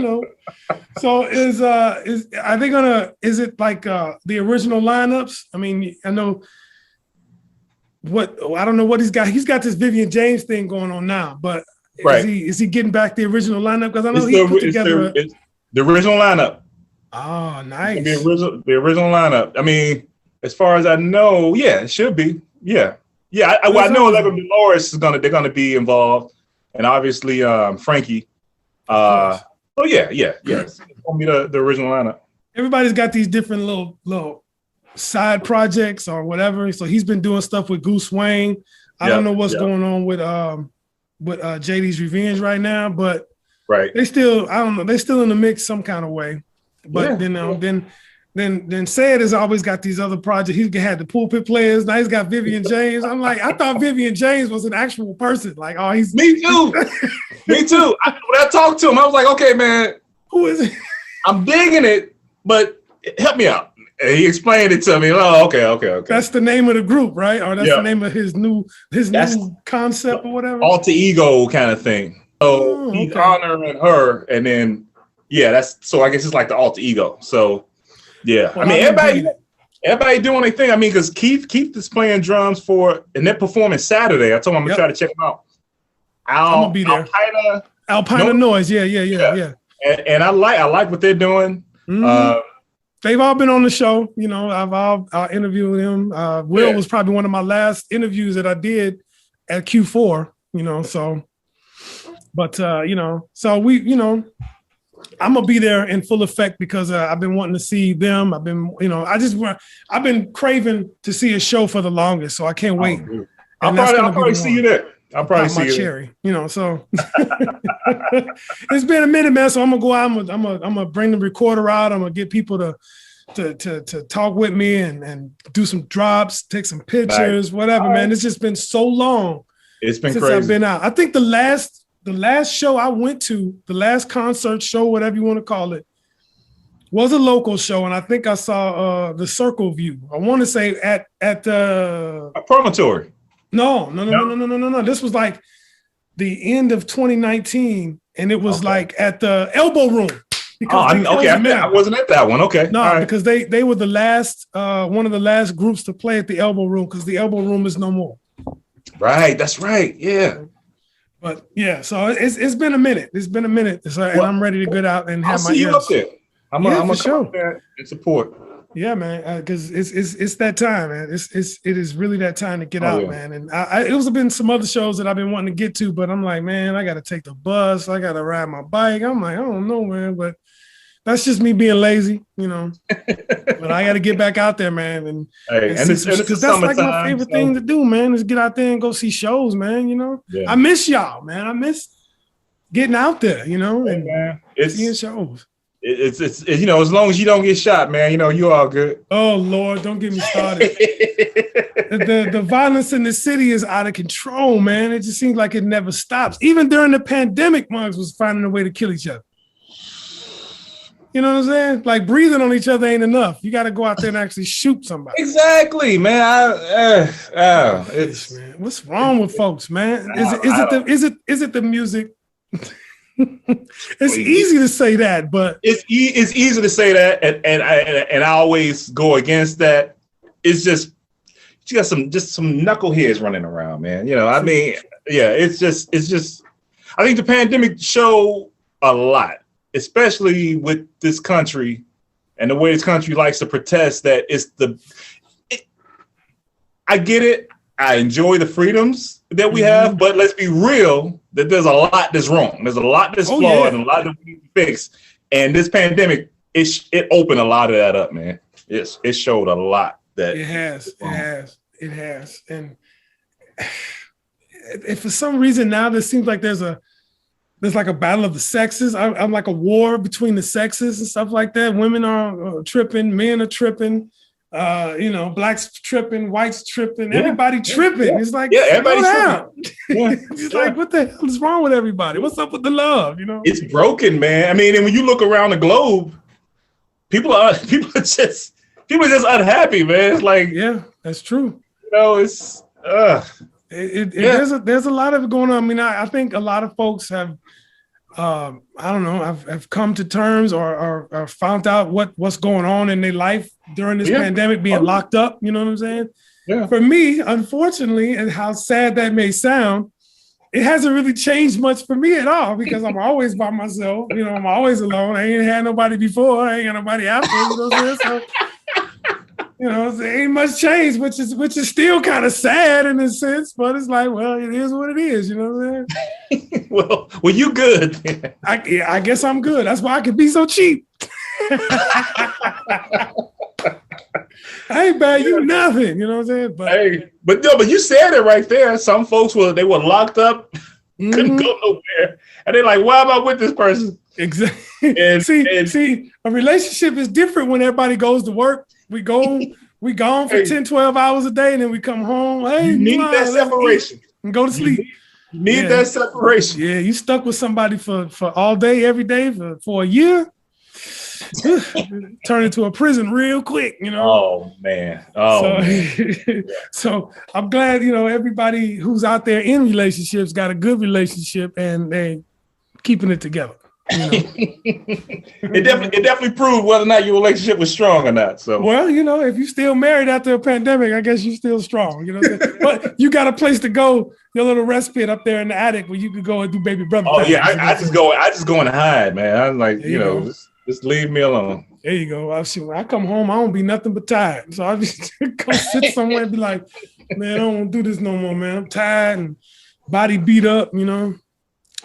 So is it like the original lineups? I mean, I don't know what he's got. He's got this Vivian James thing going on now, but is he getting back the original lineup? Because I know he put together
the original lineup.
Oh, nice.
The original lineup. I mean, as far as I know, it should be. Yeah. I know 11 Dolores they're gonna be involved, and obviously Frankie. It's gonna be the original lineup.
Everybody's got these different little side projects or whatever. So he's been doing stuff with Goose Wayne. I don't know what's going on with JD's Revenge right now, but they still, I don't know, they're still in the mix some kind of way. But then Said has always got these other projects. He had the Pulpit Players. Now he's got Vivian James. I'm like, I thought Vivian James was an actual person. Like, he's
me too. Me too. When I talked to him, I was like, okay, man,
who is it?
I'm digging it, but help me out. And he explained it to me. Oh, okay.
That's the name of the group, right? Or that's the name of his new concept or whatever.
Alter ego kind of thing. So he's honoring her, and then so I guess it's like the alter ego. So yeah, well, I mean everybody doing their thing. I mean, because Keith is playing drums and they're performing Saturday. I told him I'm gonna try to check them out.
I'm gonna be there. Alpina Noise, yeah.
And I like what they're doing.
Mm-hmm. They've all been on the show. You know, I've interviewed him. Will was probably one of my last interviews that I did at Q4. You know, so, but you know, so I'm gonna be there in full effect because I've been wanting to see them. I've been craving to see a show for the longest, so I can't wait.
I'll probably see you there. I'll probably see you
cherry, you know. So it's been a minute, man. So I'm gonna go out. I'm gonna bring the recorder out. I'm gonna get people to talk with me and do some drops, take some pictures, whatever, man. It's just been so long.
It's been
since
crazy.
I've been out. I think the last show I went to, the last concert show, whatever you want to call it, was a local show, and I think I saw the Circle View. I want to say at a
promontory.
No. This was like the end of 2019, and it was like at the Elbow Room.
I wasn't at that one. Okay.
No, because they were the last one of the last groups to play at the Elbow Room because the Elbow Room is no more.
Right, that's right. Yeah.
But yeah, so it's been a minute. It's been a minute, and I'm ready to get out and have
I'll see you up there. I'm gonna come up there and support.
Yeah, man, because it's that time, man. It is really that time to get out, man. And it was been some other shows that I've been wanting to get to, but I'm like, man, I got to take the bus. I got to ride my bike. I'm like, I don't know, man, but that's just me being lazy, you know. But I got to get back out there, man, and because that's like my favorite thing to do, man, is get out there and go see shows, man. You know, I miss y'all, man. I miss getting out there, you know, and seeing shows.
It's you know, as long as you don't get shot, man, you know, you all good.
Oh Lord, don't get me started. the violence in the city is out of control, man. It just seems like it never stops. Even during the pandemic, mugs was finding a way to kill each other. You know what I'm saying? Like breathing on each other ain't enough. You got to go out there and actually shoot somebody.
Exactly, man.
Man. What's wrong with folks, man? Is it the music? It's easy to say that, but
it's easy to say that, and I always go against that. It's just you got some knuckleheads running around, man. You know, I mean, yeah, it's just. I think the pandemic showed a lot, especially with this country and the way this country likes to protest. That I get it. I enjoy the freedoms that we have, but let's be real that there's a lot that's wrong. There's a lot that's flawed and a lot that we need to fix. And this pandemic, it opened a lot of that up, man. It showed a lot that
it has. And if for some reason now there seems like there's like a battle of the sexes. I'm like a war between the sexes and stuff like that. Women are tripping, men are tripping. You know, blacks tripping, whites tripping, everybody tripping. Yeah. It's like,
everybody's tripping.
It's like, what the hell is wrong with everybody? What's up with the love? You know,
it's broken, man. I mean, and when you look around the globe, people are just unhappy, man. It's like,
yeah, that's true.
You know, it's
there's a lot of it going on. I mean, I think a lot of folks have. I don't know. I've come to terms or found out what's going on in their life during this pandemic, being locked up. You know what I'm saying?
Yeah.
For me, unfortunately, and how sad that may sound, it hasn't really changed much for me at all because I'm always by myself. You know, I'm always alone. I ain't had nobody before. I ain't got nobody after. You know what I'm saying? So, you know, there ain't much change, which is still kind of sad in a sense, but it's like, well, it is what it is. You know what I'm
saying? well, you good.
I guess I'm good. That's why I can be so cheap. I ain't bad you nothing. You know what I'm saying?
But you said it right there. Some folks were locked up, couldn't go nowhere, and they're like, why am I with this person?
Exactly. And see, a relationship is different when everybody goes to work. We gone for 10, 12 hours a day, and then we come home. Hey,
you need that separation.
And go to sleep.
You need that separation.
Yeah, you stuck with somebody for all day, every day for a year. Turn into a prison real quick, you know.
Oh man.
So I'm glad, you know, everybody who's out there in relationships got a good relationship and they keeping it together. You know?
it definitely proved whether or not your relationship was strong or not. So,
well, you know, if you're still married after a pandemic, I guess you're still strong. You know, but you got a place to go, your little respite up there in the attic where you could go and do Babybrutha.
Oh yeah, I just go and hide, man. I'm like, you know, just leave me alone.
There you go. When I come home, I don't be nothing but tired. So I just go sit somewhere and be like, man, I don't want to do this no more, man. I'm tired and body beat up, you know.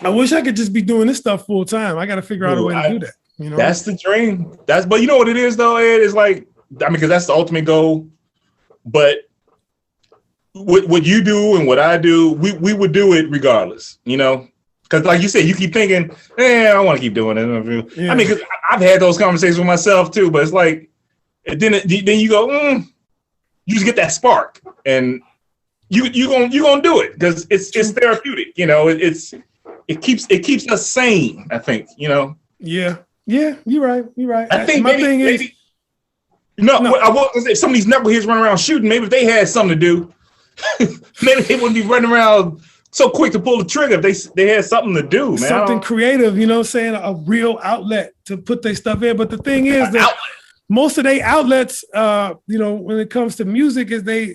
I wish I could just be doing this stuff full time. I got to figure out a way to do that. You know,
that's the dream. But you know what it is though, Ed? It's like, I mean, because that's the ultimate goal. But what you do and what I do, we would do it regardless, you know. Because like you said, you keep thinking, I want to keep doing it. Yeah. I mean, because I've had those conversations with myself too. But it's like, then you go, you just get that spark, and you gonna do it because it's therapeutic. You know, it keeps us sane. I think, you know.
Yeah, you're right.
I think my thing is, I was say some of these knuckleheads run around shooting. Maybe if they had something to do, maybe they wouldn't be running around so quick to pull the trigger if they had something to do, man.
Something creative, you know, saying a real outlet to put their stuff in. But the thing is that most of their outlets, you know, when it comes to music, is they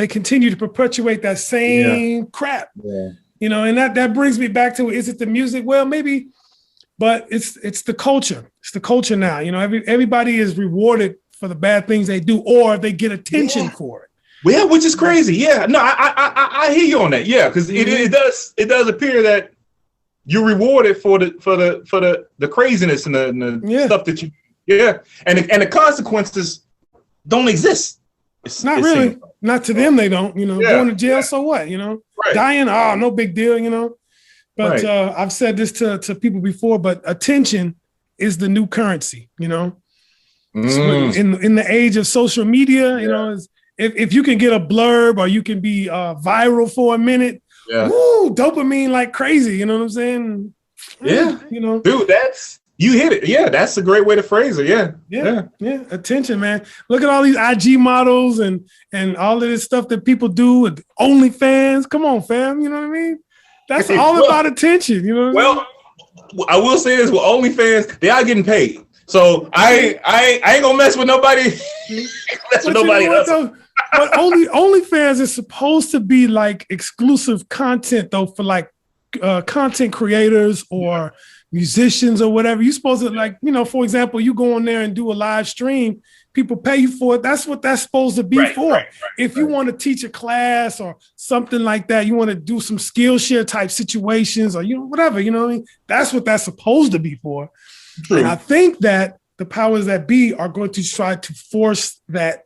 continue to perpetuate that same crap. Yeah. You know, and that brings me back to, is it the music? Well, maybe, but it's the culture. It's the culture now. You know, everybody is rewarded for the bad things they do, or they get attention for it.
Yeah, which is crazy. Yeah, no, I hear you on that. Yeah, because it does appear that you're rewarded for the craziness and the stuff that you and the consequences don't exist.
Not really. Not to them, they don't. You know, going to jail, so what? You know, dying, no big deal. You know, but I've said this to people before. But attention is the new currency. You know, so in the age of social media, you know. If you can get a blurb or you can be viral for a minute, dopamine like crazy. You know what I'm saying?
Yeah.
You know,
dude, you hit it. Yeah, that's a great way to phrase it.
Yeah. Attention, man. Look at all these IG models and all of this stuff that people do with OnlyFans. Come on, fam. You know what I mean? That's all about attention. You know what I mean?
I will say this with OnlyFans, they are getting paid. So I ain't gonna mess with nobody. Mess with nobody else.
But OnlyFans is supposed to be like exclusive content though for like content creators or musicians or whatever. You're supposed to, like, you know, for example, you go on there and do a live stream, people pay you for it. That's what that's supposed to be for. If you want to teach a class or something like that, you want to do some Skillshare type situations or, you know, whatever, you know what I mean? That's what that's supposed to be for. True. And I think that the powers that be are going to try to force that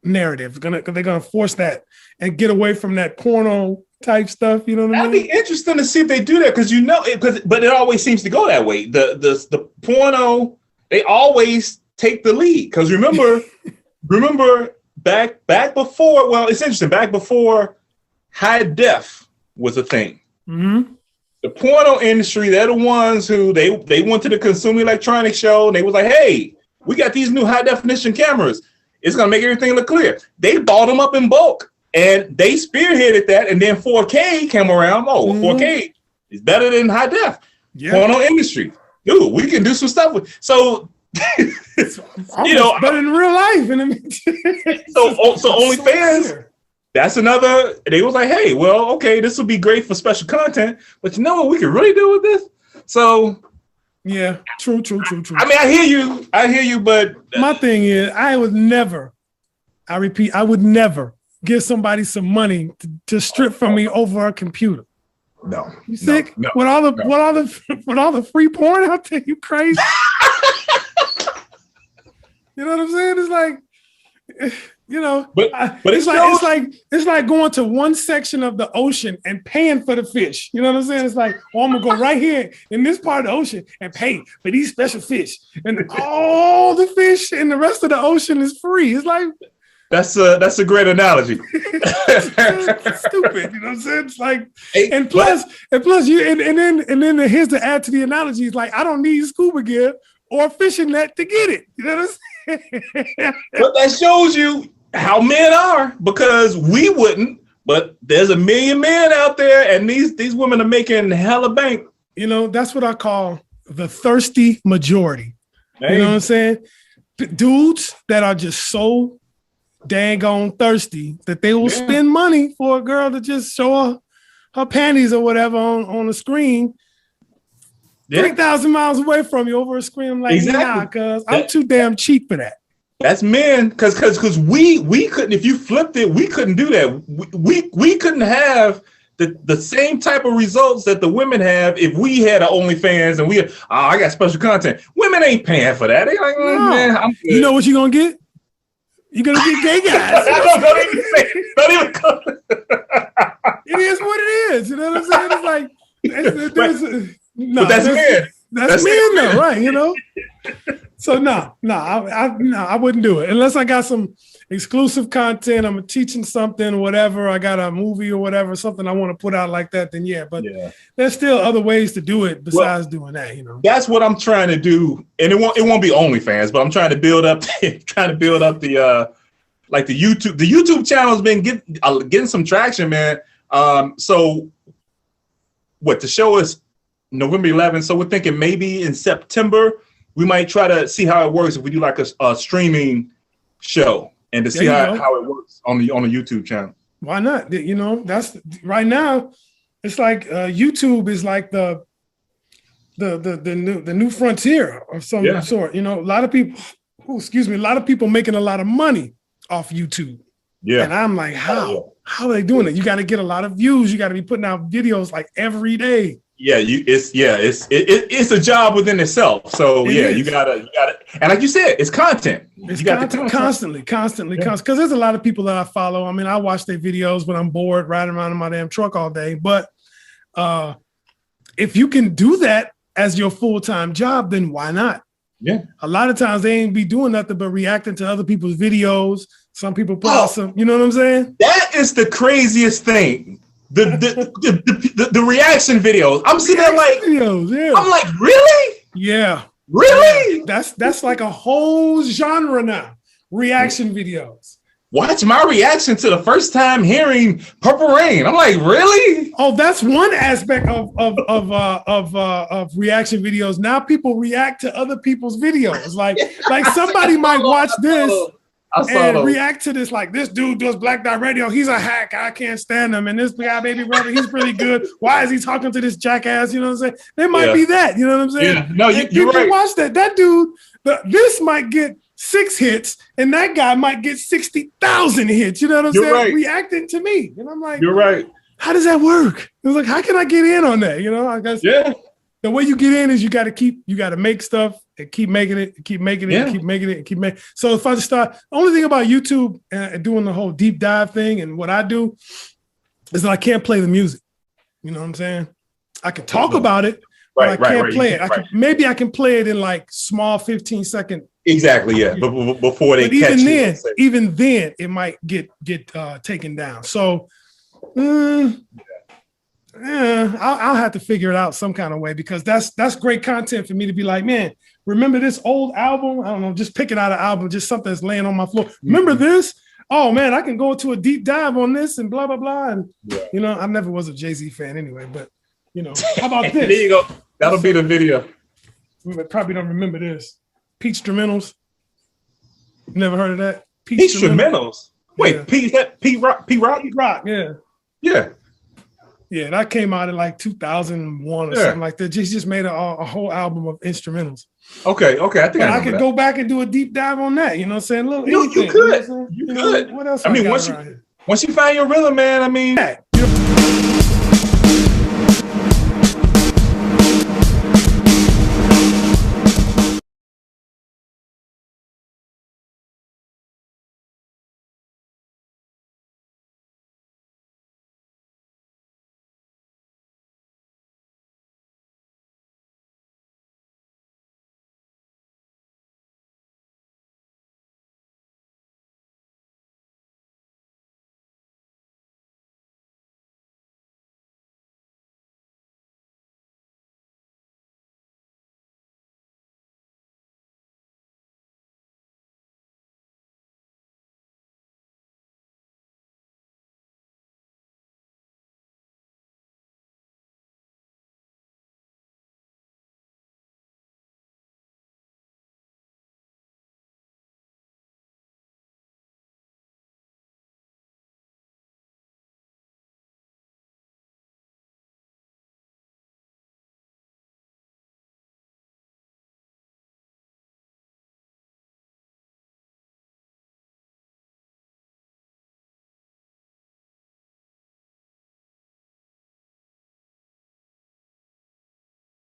narrative. They're gonna force that and get away from that porno type stuff. You know what I mean?
That'd be interesting to see if they do that, because you know, but it always seems to go that way. The porno, they always take the lead. Because remember back before. Well, it's interesting. Back before high def was a thing. Mm-hmm. The porno industry, they're the ones who they went to the Consumer Electronics Show and they was like, hey, we got these new high definition cameras. It's going to make everything look clear. They bought them up in bulk and they spearheaded that. And then 4K came around. 4K is better than high def. Yeah. Porno industry. Dude, we can do some stuff with. So,
you know, better than real life.
so OnlyFans, that's another. They was like, hey, well, okay, this will be great for special content. But you know what we can really do with this? So.
Yeah, true.
I mean, I hear you, but
my thing is, I would never give somebody some money to strip from me over a computer.
No,
you sick? No, with all the free porn out there, you crazy? You know what I'm saying? It's like, you know, but it's like going to one section of the ocean and paying for the fish. You know what I'm saying? It's like, I'm gonna go right here in this part of the ocean and pay for these special fish, and all the fish in the rest of the ocean is free. It's like,
that's a great analogy.
It's stupid, you know what I'm saying? It's like, and plus you and then here's to add to the analogy. It's like, I don't need scuba gear or a fishing net to get it. You know what I'm saying?
But that shows you how men are, because we wouldn't, but there's a million men out there, and these women are making hella bank
You know, that's what I call the thirsty majority. Hey. You know what I'm saying? Dudes that are just so dang on thirsty that they will spend money for a girl to just show her panties or whatever on the screen. 3,000 miles away from you over a screen. I'm like, nah, cuz I'm too damn cheap for that.
That's men, because we couldn't, if you flipped it, we couldn't do that. We couldn't have the same type of results that the women have if we had our OnlyFans and I got special content. Women ain't paying for that. They like, man, I'm good.
You know what you're gonna get? You're gonna get gay guys.
Don't even say it. Don't even
It is what it is. You know what I'm saying? It's like
but that's men.
That's men though, right? You know. So I wouldn't do it unless I got some exclusive content. I'm teaching something, whatever. I got a movie or whatever, something I want to put out like that. Then but there's still other ways to do it besides doing that. You know, that's
what I'm trying to do, and it won't be OnlyFans, but I'm trying to build up the like the YouTube. The YouTube channel has been getting some traction, man. So what the show is November 11th, so we're thinking maybe in September we might try to see how it works if we do like a streaming show and to see how it works on the YouTube channel.
Why not? You know, that's right now. It's like YouTube is like the new frontier of some sort. You know, a lot of people making a lot of money off YouTube. Yeah, and I'm like, how are they doing it? You got to get a lot of views. You got to be putting out videos like every day.
Yeah, it's a job within itself. So you gotta, and like you said, it's content.
It's constantly, because there's a lot of people that I follow. I mean, I watch their videos when I'm bored, riding around in my damn truck all day. But if you can do that as your full-time job, then why not? Yeah. A lot of times they ain't be doing nothing but reacting to other people's videos. Some people put out some, you know what I'm saying?
That is the craziest thing. The reaction videos. I'm sitting there like, I'm like, really?
Yeah.
Really?
That's like a whole genre now. Reaction videos.
Watch my reaction to the first time hearing Purple Rain. I'm like, really?
Oh, that's one aspect of reaction videos. Now people react to other people's videos. Like somebody might watch this and react to this, like, this dude does Blackdot radio. He's a hack. I can't stand him. And this guy, Babybrutha, he's really good. Why is he talking to this jackass? You know what I'm saying? There might be that. You know what I'm saying?
Yeah. No, you're right.
Watch that. That dude, this might get 6 hits, and that guy might get 60,000 hits. You know what I'm saying?
Right.
Reacting to me. And I'm like,
you're right.
How does that work? It was like, how can I get in on that? You know, I guess the way you get in is you got to make stuff and keep making it, and keep making it, and keep making it, and keep making. So if I just start, the only thing about YouTube and doing the whole deep dive thing and what I do is that I can't play the music. You know what I'm saying? I can talk about it, but I can't play it. Maybe I can play it in like small 15-second.
Exactly. Yeah. But before they catch you.
Even then, it might get taken down. So. I'll have to figure it out some kind of way, because that's great content for me to be like, man, remember this old album? I don't know, just picking out an album, just something that's laying on my floor. Remember this? Oh man, I can go into a deep dive on this and blah blah blah. And you know, I never was a Jay-Z fan anyway, but you know, how about this?
There you go. That'll be the video.
You probably don't remember this. Peach Instrumentals. Never heard of that?
Peach Instrumentals. Wait, Pete Rock?
Pete Rock, yeah.
Yeah.
Yeah, that came out in like 2001 or something like that. Just made a whole album of instrumentals.
Okay. I think
I could go back and do a deep dive on that. You know what I'm saying?
You could. You could.
What else?
I mean, once you find your rhythm, man. I mean,